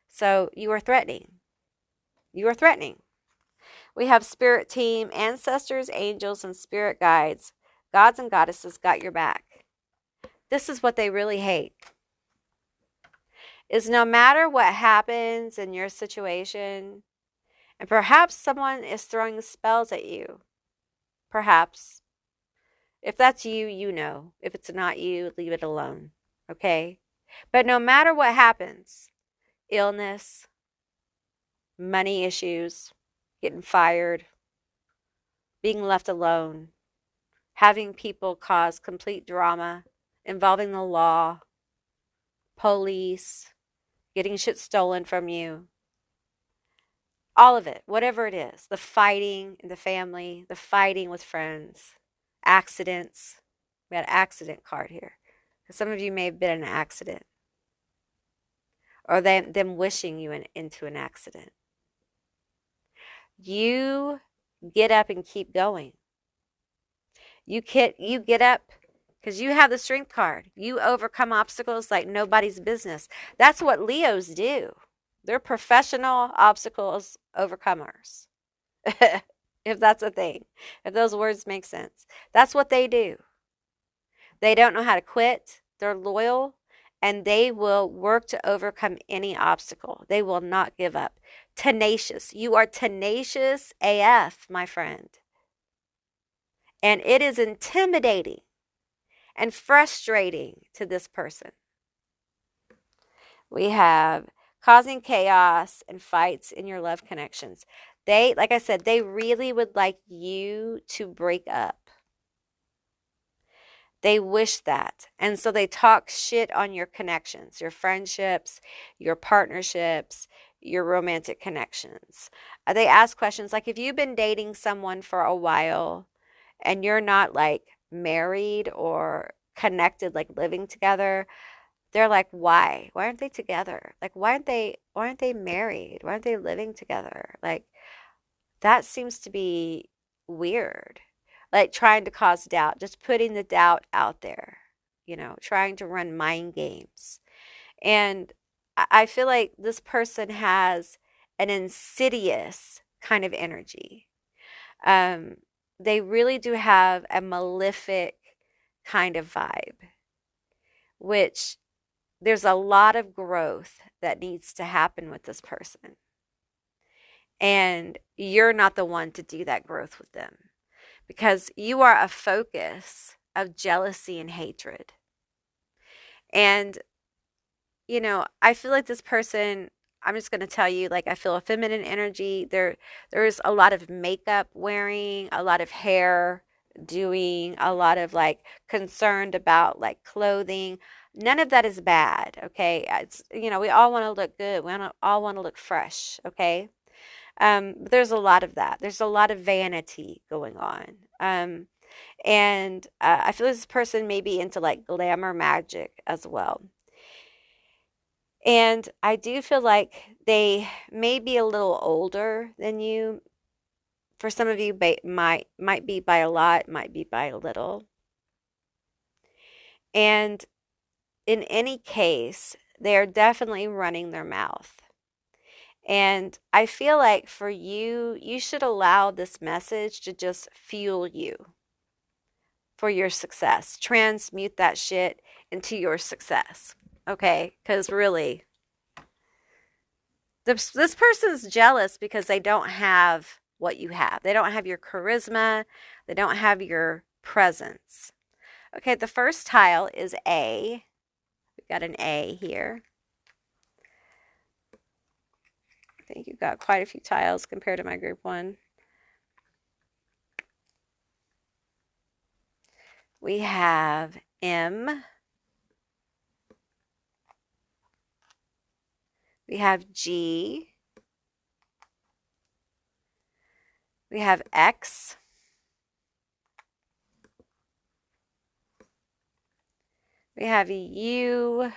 So you are threatening. You are threatening. We have spirit team, ancestors, angels, and spirit guides. Gods and goddesses got your back. This is what they really hate. Is no matter what happens in your situation, and perhaps someone is throwing spells at you. Perhaps. If that's you, you know. If it's not you, leave it alone. Okay? But no matter what happens, illness, money issues, getting fired, being left alone, having people cause complete drama involving the law, police, getting shit stolen from you, all of it, whatever it is, the fighting in the family, the fighting with friends, accidents, We had an accident card here. Some of you may have been in an accident, or them wishing you into an accident. You get up and keep going. You get up because you have the strength card. You overcome obstacles like nobody's business. That's what Leos do. They're professional obstacles overcomers. If that's a thing, if those words make sense. That's what they do. They don't know how to quit. They're loyal and they will work to overcome any obstacle. They will not give up. Tenacious. You are tenacious AF, my friend. And it is intimidating and frustrating to this person. We have causing chaos and fights in your love connections. They, like I said, they really would like you to break up. They wish that. And so they talk shit on your connections, your friendships, your partnerships, your romantic connections. They ask questions like, if you've been dating someone for a while and you're not like married or connected, like living together, they're like, why? Why aren't they together? Like, why aren't they married? Why aren't they living together? Like, that seems to be weird. Like trying to cause doubt, just putting the doubt out there, trying to run mind games. And I feel like this person has an insidious kind of energy. They really do have a malefic kind of vibe, which there's a lot of growth that needs to happen with this person. And you're not the one to do that growth with them because you are a focus of jealousy and hatred. And, I feel like this person, I'm just going to tell you, like, I feel a feminine energy. There's a lot of makeup wearing, a lot of hair doing, a lot of like concerned about like clothing. None of that is bad, okay? It's, we all want to look good. We all want to look fresh, okay? But there's a lot of that. There's a lot of vanity going on. And I feel like this person may be into like glamour magic as well. And I do feel like they may be a little older than you. For some of you, might be by a lot, might be by a little. And in any case, they're definitely running their mouth. And I feel like for you, you should allow this message to just fuel you for your success. Transmute that shit into your success. Okay? Because really, this person's jealous because they don't have what you have. They don't have your charisma. They don't have your presence. Okay, the first tile is A. We've got an A here. I think you've got quite a few tiles compared to my group one. We have M. We have G. We have X. We have U.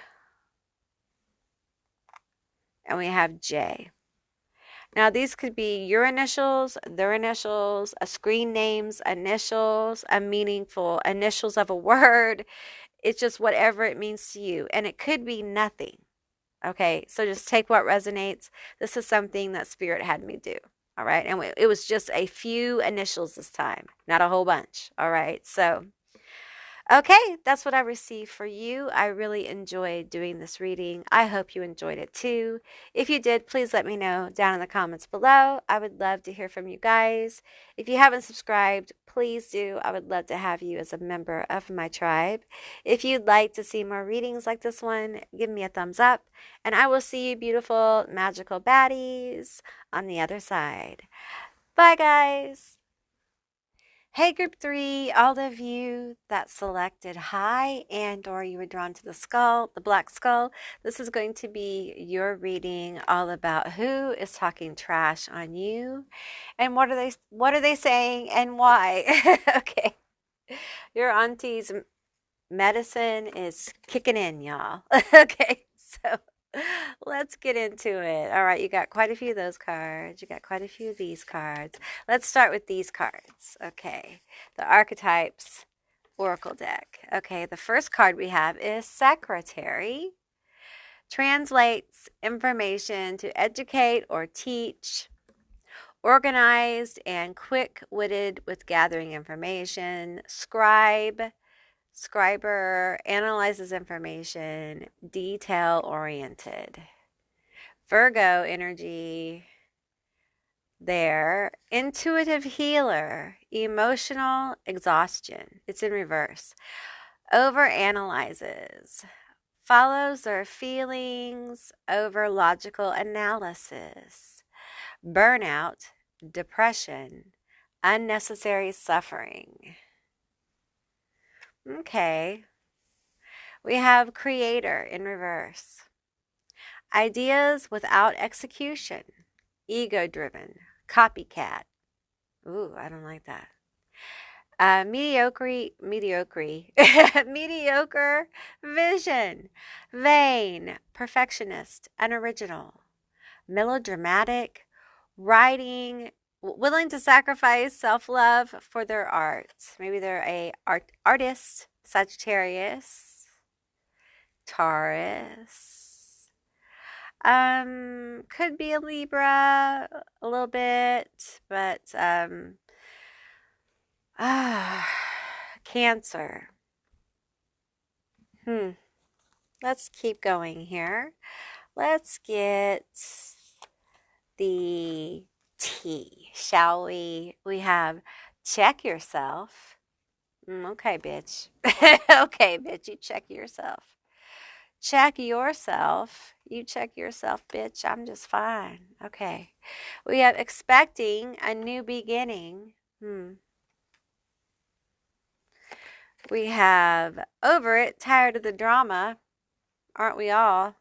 And we have J. Now, these could be your initials, their initials, a screen name's initials, a meaningful initials of a word. It's just whatever it means to you. And it could be nothing. Okay, so just take what resonates. This is something that Spirit had me do. All right, and it was just a few initials this time, not a whole bunch. All right, so okay, that's what I received for you. I really enjoyed doing this reading. I hope you enjoyed it too. If you did, please let me know down in the comments below. I would love to hear from you guys. If you haven't subscribed, please do. I would love to have you as a member of my tribe. If you'd like to see more readings like this one, give me a thumbs up. And I will see you beautiful, magical baddies on the other side. Bye, guys. Hey, group 3, all of you that selected high and or you were drawn to the skull, the black skull, this is going to be your reading all about who is talking trash on you and what are they saying and why. Okay. Your aunties Medicine is kicking in, y'all. Okay, so let's get into it. All right, you got quite a few of those cards. You got quite a few of these cards. Let's start with these cards. Okay, the archetypes oracle deck. Okay, the first card we have is Secretary. Translates information to educate or teach. Organized and quick-witted with gathering information. Scriber analyzes information, detail-oriented. Virgo energy there. Intuitive healer, emotional exhaustion. It's in reverse. Overanalyzes, follows their feelings over logical analysis. Burnout, depression, unnecessary suffering. Okay. We have creator in reverse. Ideas without execution. Ego-driven. Copycat. Ooh, I don't like that. Mediocre vision. Vain. Perfectionist. Unoriginal. Melodramatic. Writing. Willing to sacrifice self-love for their art. Maybe they're a artist. Sagittarius. Taurus. Could be a Libra a little bit, but Cancer. Let's keep going here. Let's get the T, shall we? We have check yourself. Okay, bitch. Okay, bitch, you check yourself. Check yourself. You check yourself, bitch. I'm just fine. Okay. We have expecting a new beginning. We have over it, tired of the drama. Aren't we all?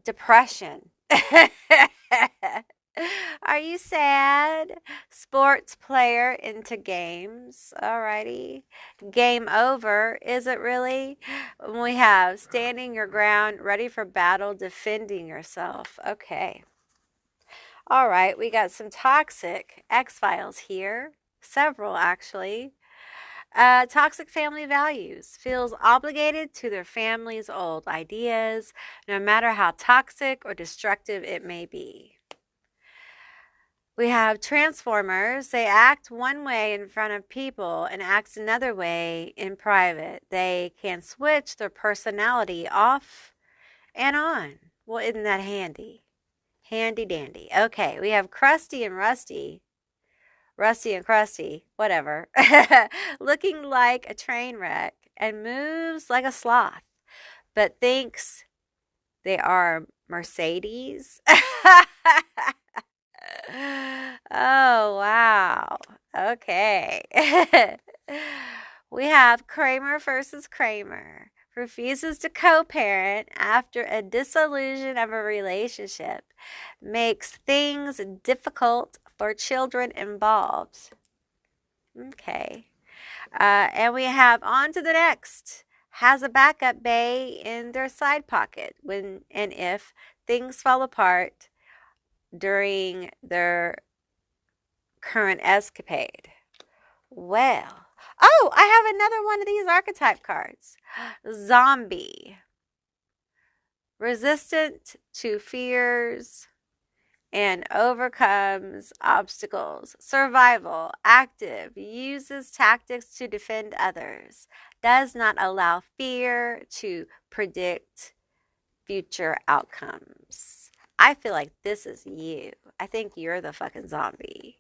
Depression. Are you sad? Sports player into games. Alrighty. Game over. Is it really? We have standing your ground, ready for battle, defending yourself. Okay. All right. We got some toxic X-Files here. Several, actually. Toxic family values. Feels obligated to their family's old ideas, no matter how toxic or destructive it may be. We have Transformers. They act one way in front of people and act another way in private. They can switch their personality off and on. Well, isn't that handy? Handy dandy. Okay, we have Krusty and Rusty. Rusty and Krusty, whatever. Looking like a train wreck and moves like a sloth, but thinks they are Mercedes. Oh, wow. Okay. We have Kramer versus Kramer. Refuses to co-parent after a disillusion of a relationship. Makes things difficult for children involved. Okay. And we have on to the next. Has a backup bay in their side pocket when and if things fall apart during their current escapade. Well, oh, I have another one of these archetype cards. Zombie. Resistant to fears and overcomes obstacles. Survival. Active. Uses tactics to defend others. Does not allow fear to predict future outcomes. I feel like this is you. I think you're the fucking zombie.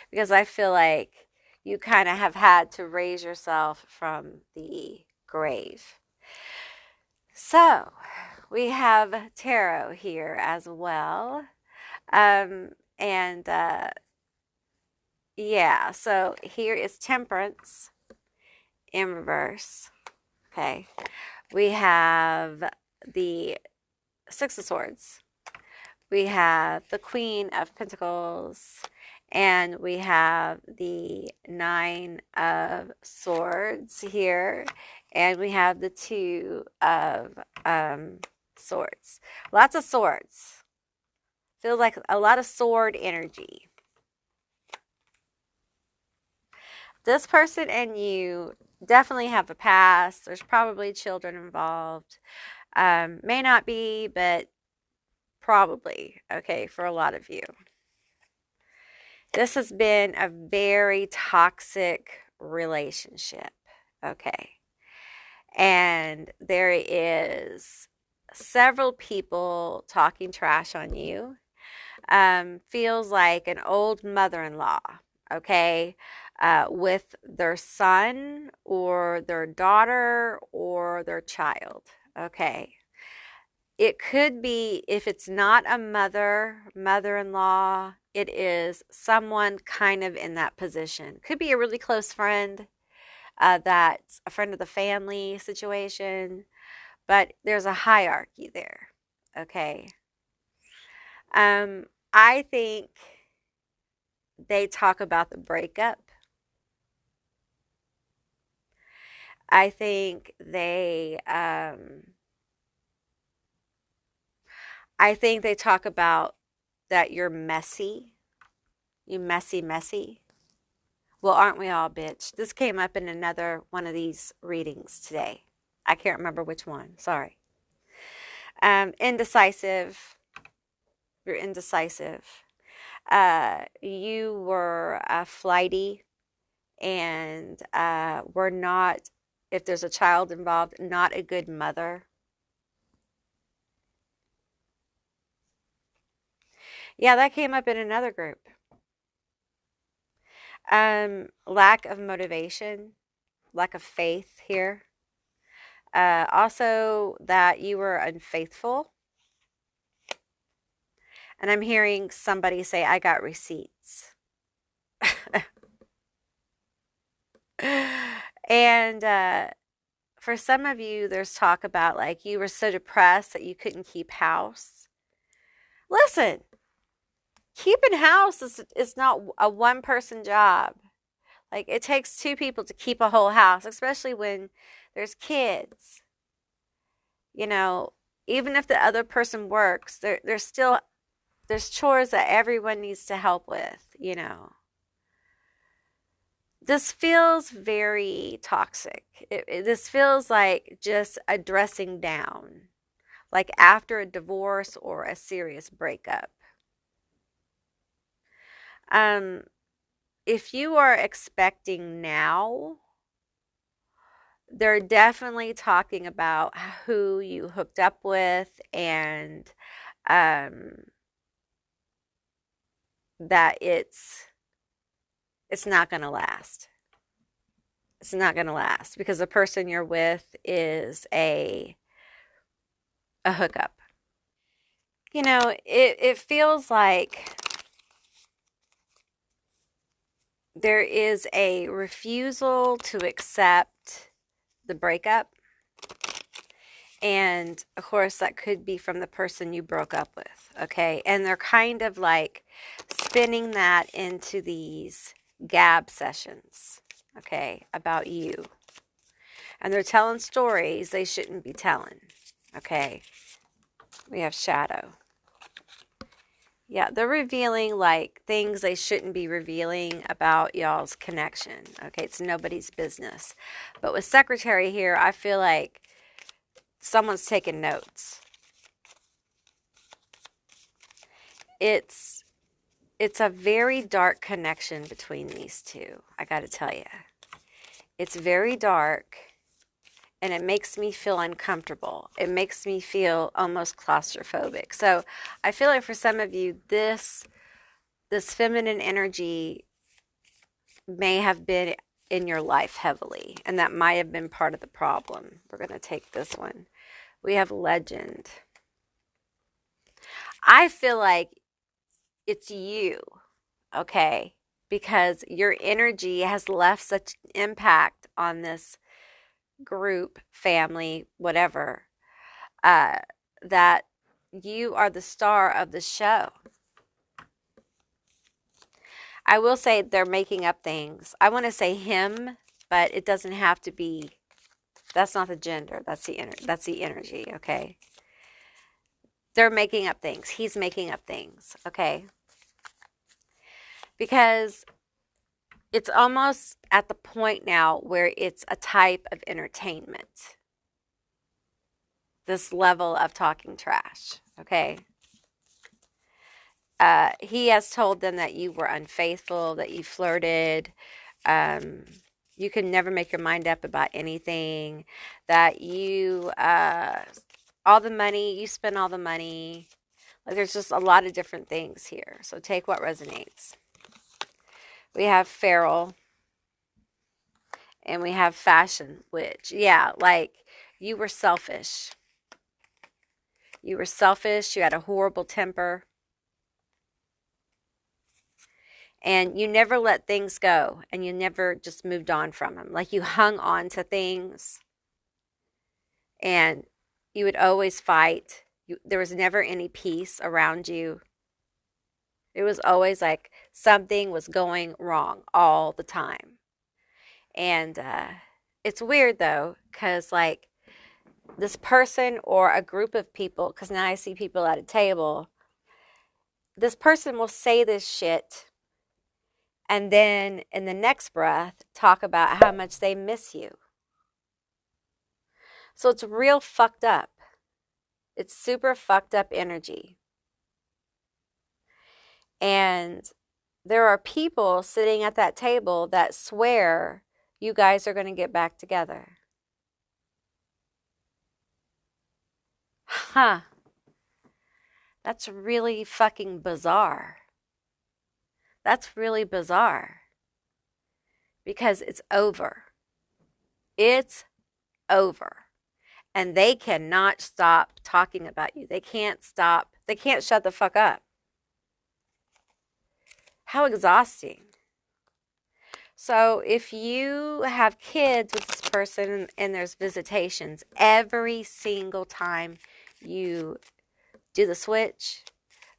Because I feel like you kind of have had to raise yourself from the grave. So, we have tarot here as well. Yeah, so here is Temperance in reverse. Okay. We have the Six of Swords. We have the Queen of Pentacles And we have the Nine of Swords here. And we have the Two of Swords. Lots of swords. Feels like a lot of sword energy. This person and you definitely have a past. There's probably children involved. May not be, but probably, okay, for a lot of you. This has been a very toxic relationship, okay? And there is several people talking trash on you. Feels like an old mother-in-law, okay, with their son or their daughter or their child, okay. It could be, if it's not a mother-in-law, it is someone kind of in that position. Could be a really close friend, that's a friend of the family situation, but there's a hierarchy there, okay. I think they talk about the breakup. I think they talk about that you're messy. You messy, messy. Well, aren't we all, bitch? This came up in another one of these readings today. I can't remember which one. Sorry. Indecisive. You're indecisive. You were flighty and were not, if there's a child involved, not a good mother. Yeah, that came up in another group. Lack of motivation, lack of faith here. Also, that you were unfaithful. And I'm hearing somebody say, I got receipts. And for some of you, there's talk about like you were so depressed that you couldn't keep house. Listen, keeping house is not a one person job. Like it takes two people to keep a whole house, especially when there's kids. You know, even if the other person works, there's chores that everyone needs to help with, you know. This feels very toxic. This feels like just a dressing down, like after a divorce or a serious breakup. Um, if you are expecting now, they're definitely talking about who you hooked up with and um, that it's not going to last. It's not going to last because the person you're with is a hookup. You know, it feels like there is a refusal to accept the breakup. And of course, that could be from the person you broke up with. Okay. And they're kind of like spinning that into these gab sessions. Okay. About you. And they're telling stories they shouldn't be telling. Okay. We have shadow. Yeah, they're revealing like things they shouldn't be revealing about y'all's connection. Okay, it's nobody's business. But with secretary here, I feel like someone's taking notes. It's a very dark connection between these two. I got to tell you. It's very dark and it makes me feel uncomfortable. It makes me feel almost claustrophobic. So, I feel like for some of you this feminine energy may have been in your life heavily, and that might have been part of the problem. We're going to take this one. We have legend. I feel like it's you, okay? Because your energy has left such an impact on this group, family, whatever, uh, that you are the star of the show. I will say they're making up things. I want to say him, but it doesn't have to be. That's not the gender. That's the energy, okay? They're making up things. He's making up things, okay? Because it's almost at the point now where it's a type of entertainment. This level of talking trash, okay? He has told them that you were unfaithful, that you flirted, um, you can never make your mind up about anything, that all the money, you spend all the money. Like, there's just a lot of different things here. So take what resonates. We have feral and we have fashion witch. Yeah, like you were selfish. You were selfish. You had a horrible temper. And you never let things go, and you never just moved on from them. Like, you hung on to things, and you would always fight. There was never any peace around you. It was always like something was going wrong all the time. And it's weird though, because like this person or a group of people, because now I see people at a table, this person will say this shit and then in the next breath talk about how much they miss you. So it's real fucked up. It's super fucked up energy. And there are people sitting at that table that swear you guys are going to get back together. Huh. That's really fucking bizarre. That's really bizarre. Because it's over. It's over. And they cannot stop talking about you. They can't stop. They can't shut the fuck up. How exhausting. So if you have kids with this person and there's visitations, every single time you do the switch,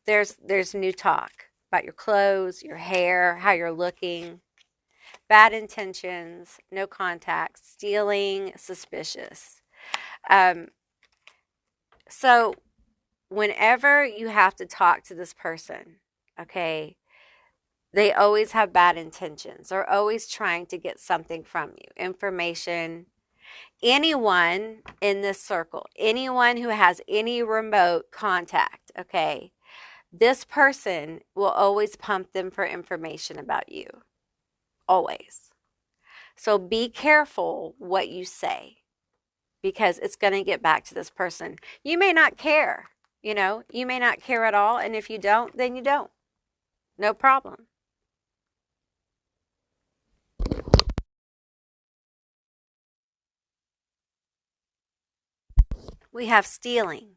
there's new talk about your clothes, your hair, how you're looking, bad intentions, no contact, stealing, suspicious. So whenever you have to talk to this person, okay, they always have bad intentions. They're always trying to get something from you, information. Anyone in this circle, anyone who has any remote contact, okay, this person will always pump them for information about you. Always. So be careful what you say, because it's going to get back to this person. You may not care, you may not care at all. And if you don't, then you don't. No problem. We have stealing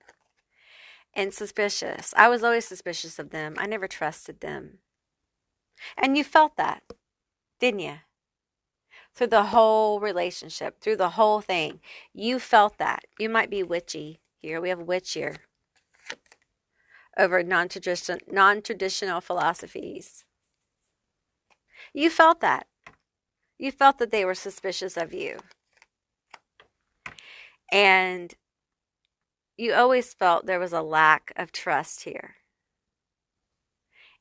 and suspicious. I was always suspicious of them. I never trusted them. And you felt that, didn't you? Through the whole relationship, through the whole thing. You felt that. You might be witchy here. We have witch here. Over non-traditional philosophies. You felt that. You felt that they were suspicious of you. And you always felt there was a lack of trust here.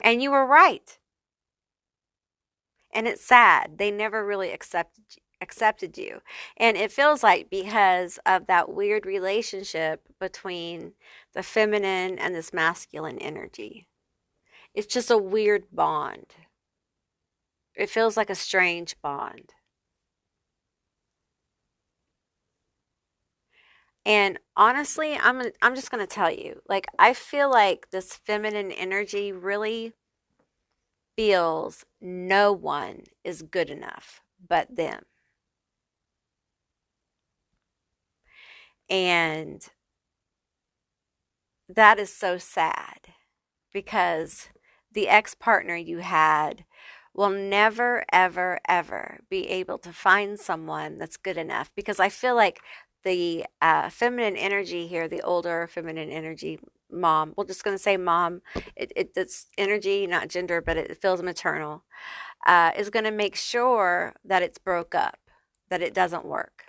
And you were right. And it's sad. They never really accepted you. And it feels like because of that weird relationship between the feminine and this masculine energy. It's just a weird bond. It feels like a strange bond. And honestly, I'm just going to tell you, like, I feel like this feminine energy really feels no one is good enough but them. And that is so sad, because the ex-partner you had will never, ever, ever be able to find someone that's good enough, because I feel like the feminine energy here, the older feminine energy, mom. We're just going to say mom. It's energy, not gender, but it feels maternal. Is going to make sure that it's broke up, that it doesn't work.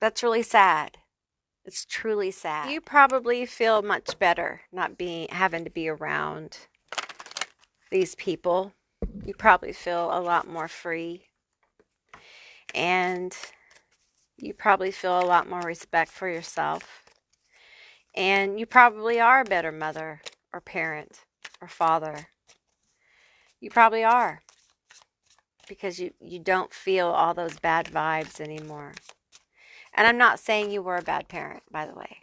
That's really sad. It's truly sad. You probably feel much better not being having to be around these people. You probably feel a lot more free, and you probably feel a lot more respect for yourself. And you probably are a better mother or parent or father. You probably are, because you don't feel all those bad vibes anymore. And I'm not saying you were a bad parent, by the way.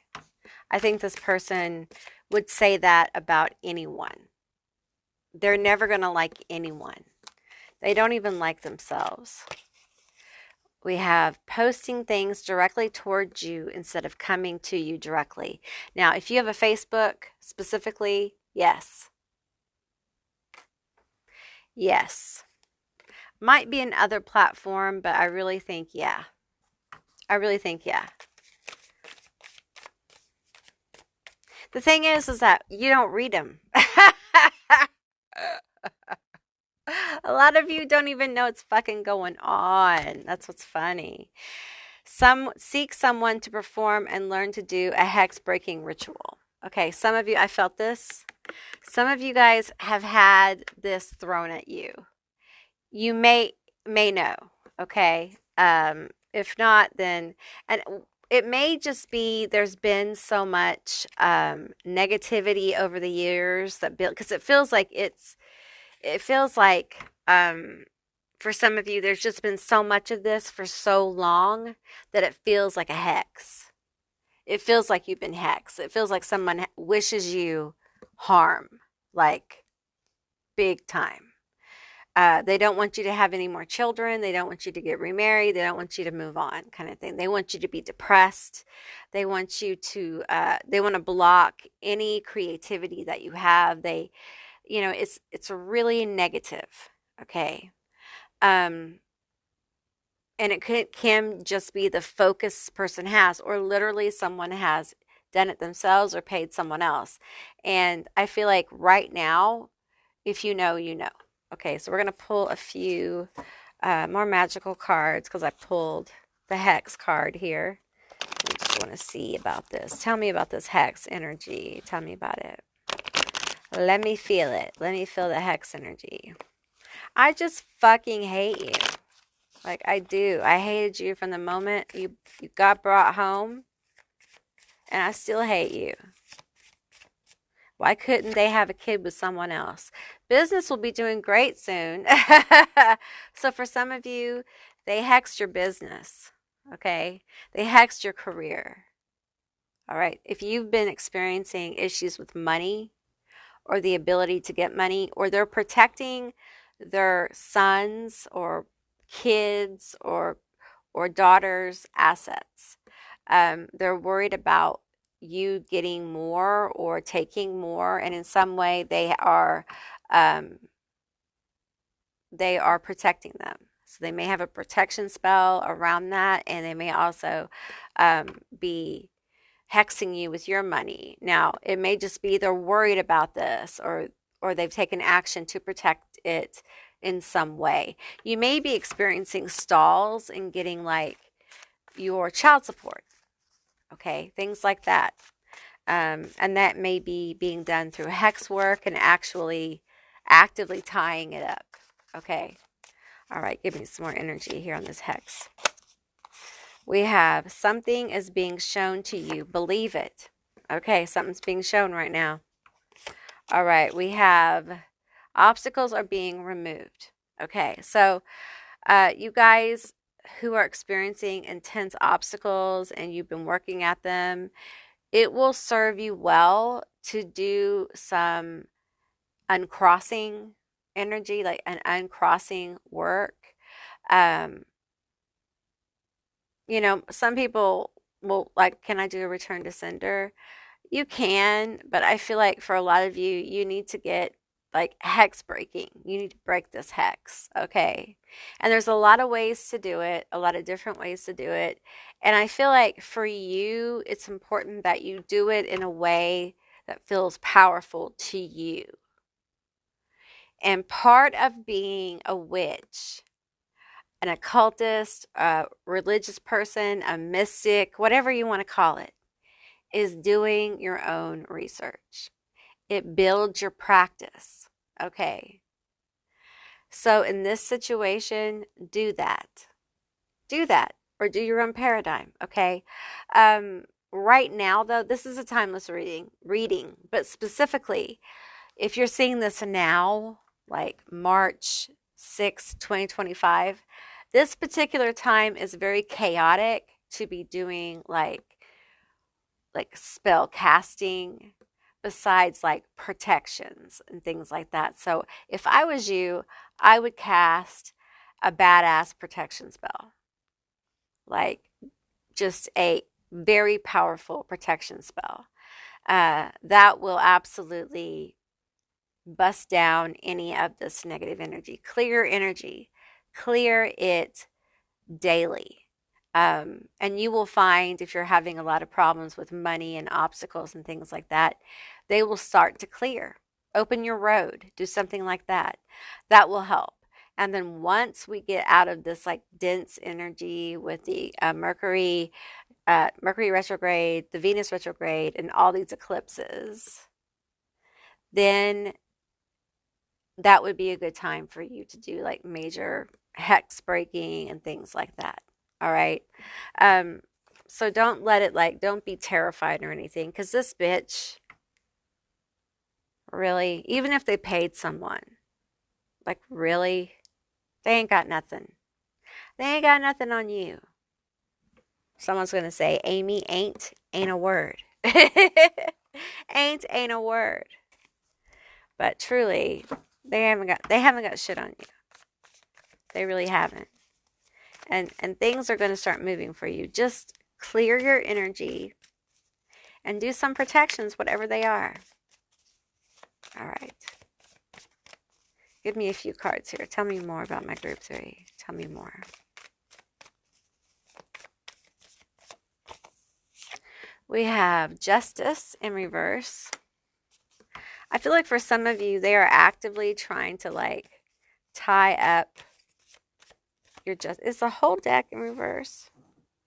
I think this person would say that about anyone. They're never going to like anyone. They don't even like themselves. We have posting things directly towards you instead of coming to you directly. Now, if you have a Facebook specifically, yes. Yes. Might be another platform, but I really think, yeah. I really think, yeah. The thing is that you don't read them. A lot of you don't even know what's fucking going on. That's what's funny. Seek someone to perform and learn to do a hex breaking ritual. Okay, some of you, I felt this. Some of you guys have had this thrown at you. You may know, okay? If not, then, and it may just be there's been so much negativity over the years that built, because it feels like for some of you, there's just been so much of this for so long that it feels like a hex. It feels like you've been hexed. It feels like someone wishes you harm, like big time. They don't want you to have any more children. They don't want you to get remarried. They don't want you to move on, kind of thing. They want you to be depressed. They want you to, they want to block any creativity that you have. It's really negative. Okay. And it can just be the focus person has, or literally someone has done it themselves or paid someone else. And I feel like right now, if you know, you know. Okay, so we're going to pull a few more magical cards, because I pulled the hex card here. I just want to see about this. Tell me about this hex energy. Tell me about it. Let me feel it. Let me feel the hex energy. I just fucking hate you. Like, I do. I hated you from the moment you got brought home, and I still hate you. Why couldn't they have a kid with someone else? Business will be doing great soon. So for some of you, they hexed your business, okay? They hexed your career, all right? If you've been experiencing issues with money or the ability to get money, or they're protecting their sons or kids or daughters' assets, they're worried about you getting more or taking more, and in some way they are protecting them. So they may have a protection spell around that, and they may also be hexing you with your money. Now, it may just be they're worried about this, or they've taken action to protect it in some way. You may be experiencing stalls in getting like your child support. Okay, things like that. And that may be being done through hex work and actually actively tying it up. Okay. All right, give me some more energy here on this hex. We have something is being shown to you. Believe it. Okay, something's being shown right now. All right, we have obstacles are being removed. Okay, so you guys who are experiencing intense obstacles and you've been working at them, it will serve you well to do some uncrossing energy, like an uncrossing work. Some people will like, can I do a return to sender? You can, but I feel like for a lot of you, you need to get like hex breaking. You need to break this hex, okay? And there's a lot of ways to do it, a lot of different ways to do it. And I feel like for you, it's important that you do it in a way that feels powerful to you. And part of being a witch, an occultist, a religious person, a mystic, whatever you want to call it, is doing your own research. It builds your practice, okay? So in this situation, do that. Do that, or do your own paradigm, okay? Right now, though, this is a timeless reading, but specifically, if you're seeing this now, like March 6, 2025, this particular time is very chaotic to be doing like spell casting besides like protections and things like that. So if I was you, I would cast a badass protection spell, like just a very powerful protection spell that will absolutely bust down any of this negative energy, clear it daily. And you will find if you're having a lot of problems with money and obstacles and things like that, they will start to clear. Open your road, do something like that. That will help. And then once we get out of this like dense energy with the Mercury retrograde, the Venus retrograde, and all these eclipses, then that would be a good time for you to do like major hex breaking and things like that. All right. So don't let it don't be terrified or anything because this bitch, really, even if they paid someone, like really, they ain't got nothing. They ain't got nothing on you. Someone's going to say, Amy, ain't a word. Ain't a word. But truly, they haven't got shit on you. They really haven't. And things are going to start moving for you. Just clear your energy and do some protections, whatever they are. All right. Give me a few cards here. Tell me more about my group 3. Tell me more. We have Justice in reverse. I feel like for some of you, they are actively trying to like tie up your justice. Is the whole deck in reverse?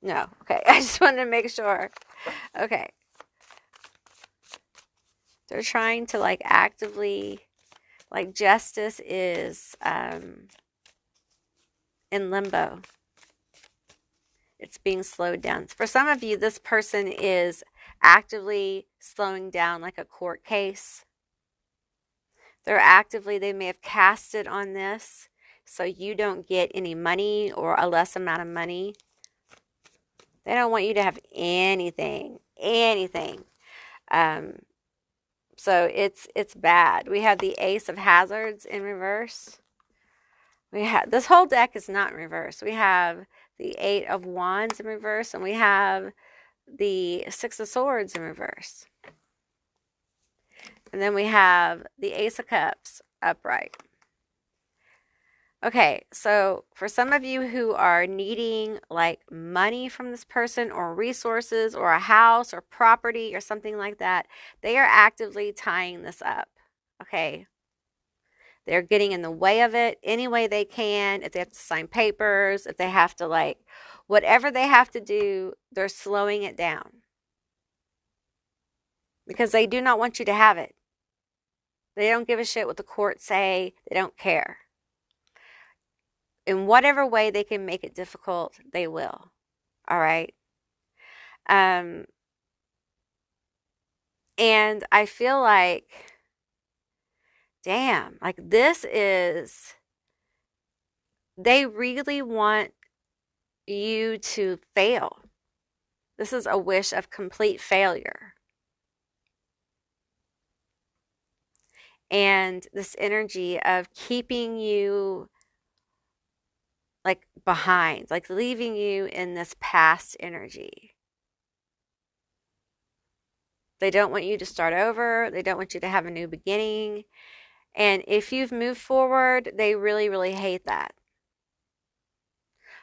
No. Okay. I just wanted to make sure. Okay. They're trying to like actively, like justice is in limbo. It's being slowed down. For some of you, this person is actively slowing down like a court case. They may have casted on this so you don't get any money or a less amount of money. They don't want you to have anything. So it's bad. We have the Ace of Hazards in reverse. We have this whole deck is not in reverse. We have the 8 of Wands in reverse, and we have the 6 of Swords in reverse. And then we have the Ace of Cups upright. Okay, so for some of you who are needing like money from this person or resources or a house or property or something like that, they are actively tying this up. Okay. They're getting in the way of it any way they can. If they have to sign papers, if they have to like, whatever they have to do, they're slowing it down. Because they do not want you to have it. They don't give a shit what the courts say. They don't care. In whatever way they can make it difficult, they will. All right. And I feel like, damn, like this is, they really want you to fail. This is a wish of complete failure. And this energy of keeping you like behind, like leaving you in this past energy. They don't want you to start over. They don't want you to have a new beginning. And if you've moved forward, they really, really hate that.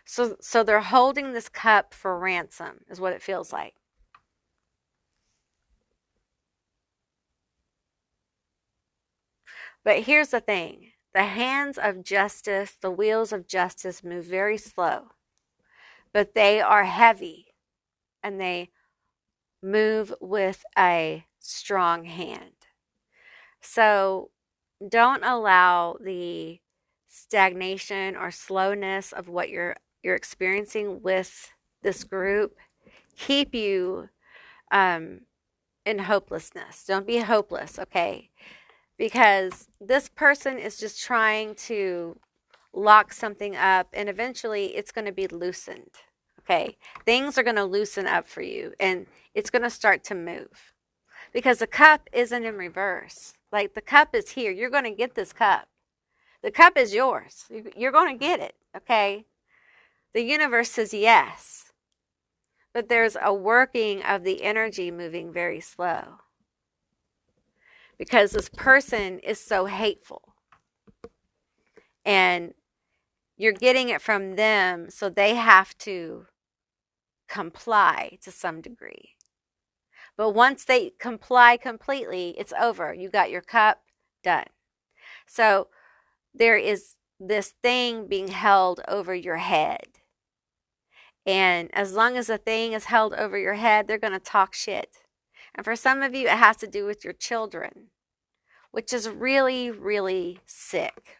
So they're holding this cup for ransom, is what it feels like. But here's the thing, the hands of justice, the wheels of justice move very slow, but they are heavy and they move with a strong hand. So don't allow the stagnation or slowness of what you're experiencing with this group keep you in hopelessness. Don't be hopeless, okay? Because this person is just trying to lock something up and eventually it's going to be loosened. Okay? Things are going to loosen up for you and it's going to start to move. Because the cup isn't in reverse. Like the cup is here. You're going to get this cup. The cup is yours. You're going to get it, okay? The universe says yes. But there's a working of the energy moving very slow. Because this person is so hateful. And you're getting it from them, so they have to comply to some degree. But once they comply completely, it's over. You got your cup, done. So there is this thing being held over your head. And as long as the thing is held over your head, they're going to talk shit. And for some of you, it has to do with your children, which is really, really sick.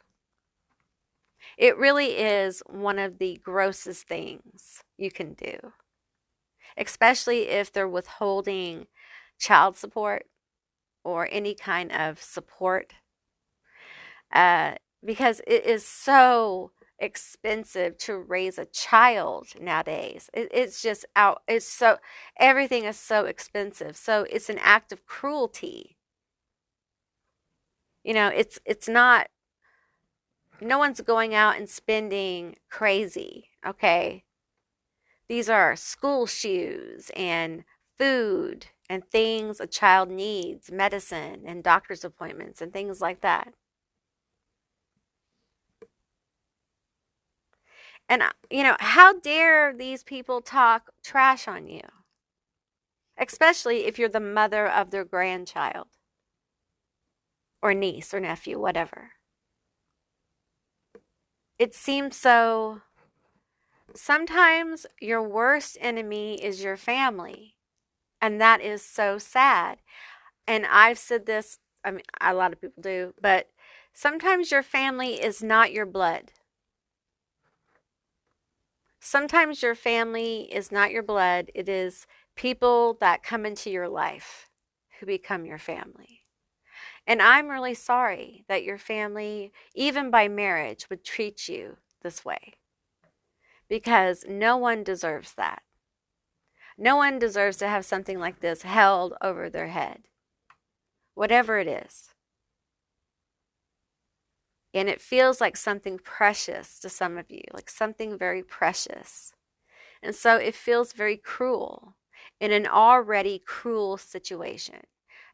It really is one of the grossest things you can do, especially if they're withholding child support or any kind of support, because it is so expensive to raise a child nowadays. It's just out. It's so, everything is so expensive. So it's an act of cruelty. You know, it's not, no one's going out and spending crazy, okay? These are school shoes and food and things a child needs, medicine and doctor's appointments and things like that. And, you know, how dare these people talk trash on you? Especially if you're the mother of their grandchild or niece or nephew, whatever. It seems so. Sometimes your worst enemy is your family. And that is so sad. And I've said this, I mean, a lot of people do, but sometimes your family is not your blood. Sometimes your family is not your blood. It is people that come into your life who become your family. And I'm really sorry that your family, even by marriage, would treat you this way. Because no one deserves that. No one deserves to have something like this held over their head. Whatever it is. And it feels like something precious to some of you, like something very precious. And so it feels very cruel in an already cruel situation.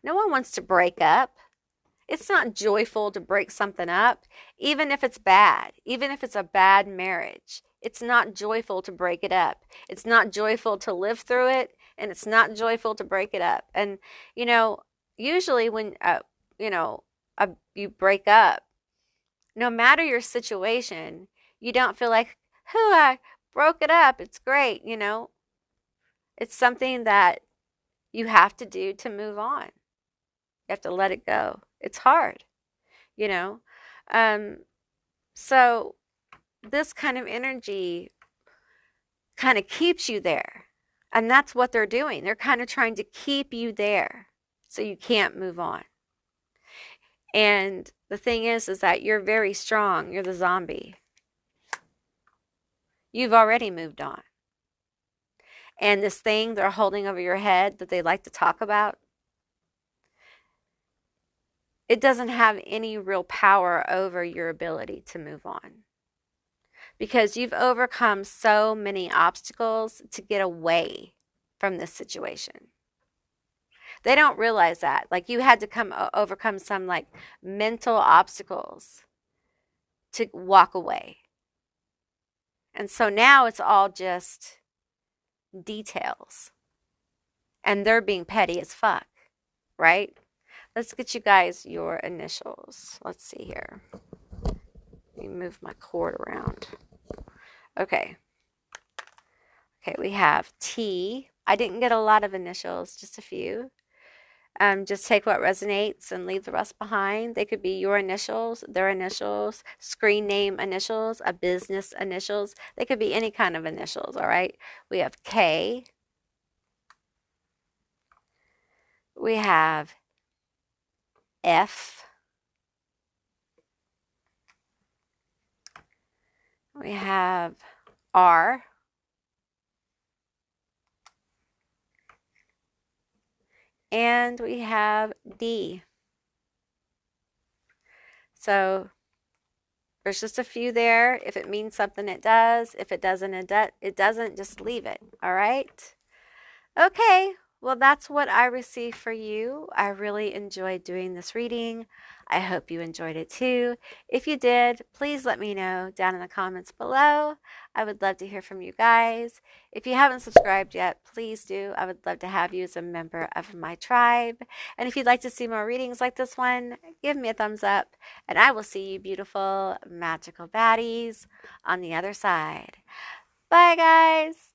No one wants to break up. It's not joyful to break something up, even if it's bad, even if it's a bad marriage. It's not joyful to break it up. It's not joyful to live through it, and it's not joyful to break it up. And, you know, usually when, you break up, no matter your situation, you don't feel like, I broke it up. It's great, you know. It's something that you have to do to move on. You have to let it go. It's hard, you know. So this kind of energy kind of keeps you there. And that's what they're doing. They're kind of trying to keep you there so you can't move on. And the thing is that you're very strong. You're the zombie. You've already moved on. And this thing they're holding over your head that they like to talk about, it doesn't have any real power over your ability to move on. Because you've overcome so many obstacles to get away from this situation. They don't realize that. Like you had to overcome some like mental obstacles to walk away. And so now it's all just details. And they're being petty as fuck, right? Let's get you guys your initials. Let's see here. Let me move my cord around. Okay. Okay, we have T. I didn't get a lot of initials, just a few. Just take what resonates and leave the rest behind. They could be your initials, their initials, screen name initials, a business initials. They could be any kind of initials, all right? We have K. We have F. We have R. And we have D. So there's just a few there. If it means something, it does. If it doesn't, it doesn't. Just leave it. All right? Okay. Well, that's what I received for you. I really enjoyed doing this reading. I hope you enjoyed it too. If you did, please let me know down in the comments below. I would love to hear from you guys. If you haven't subscribed yet, please do. I would love to have you as a member of my tribe. And if you'd like to see more readings like this one, give me a thumbs up. And I will see you beautiful, magical baddies on the other side. Bye, guys.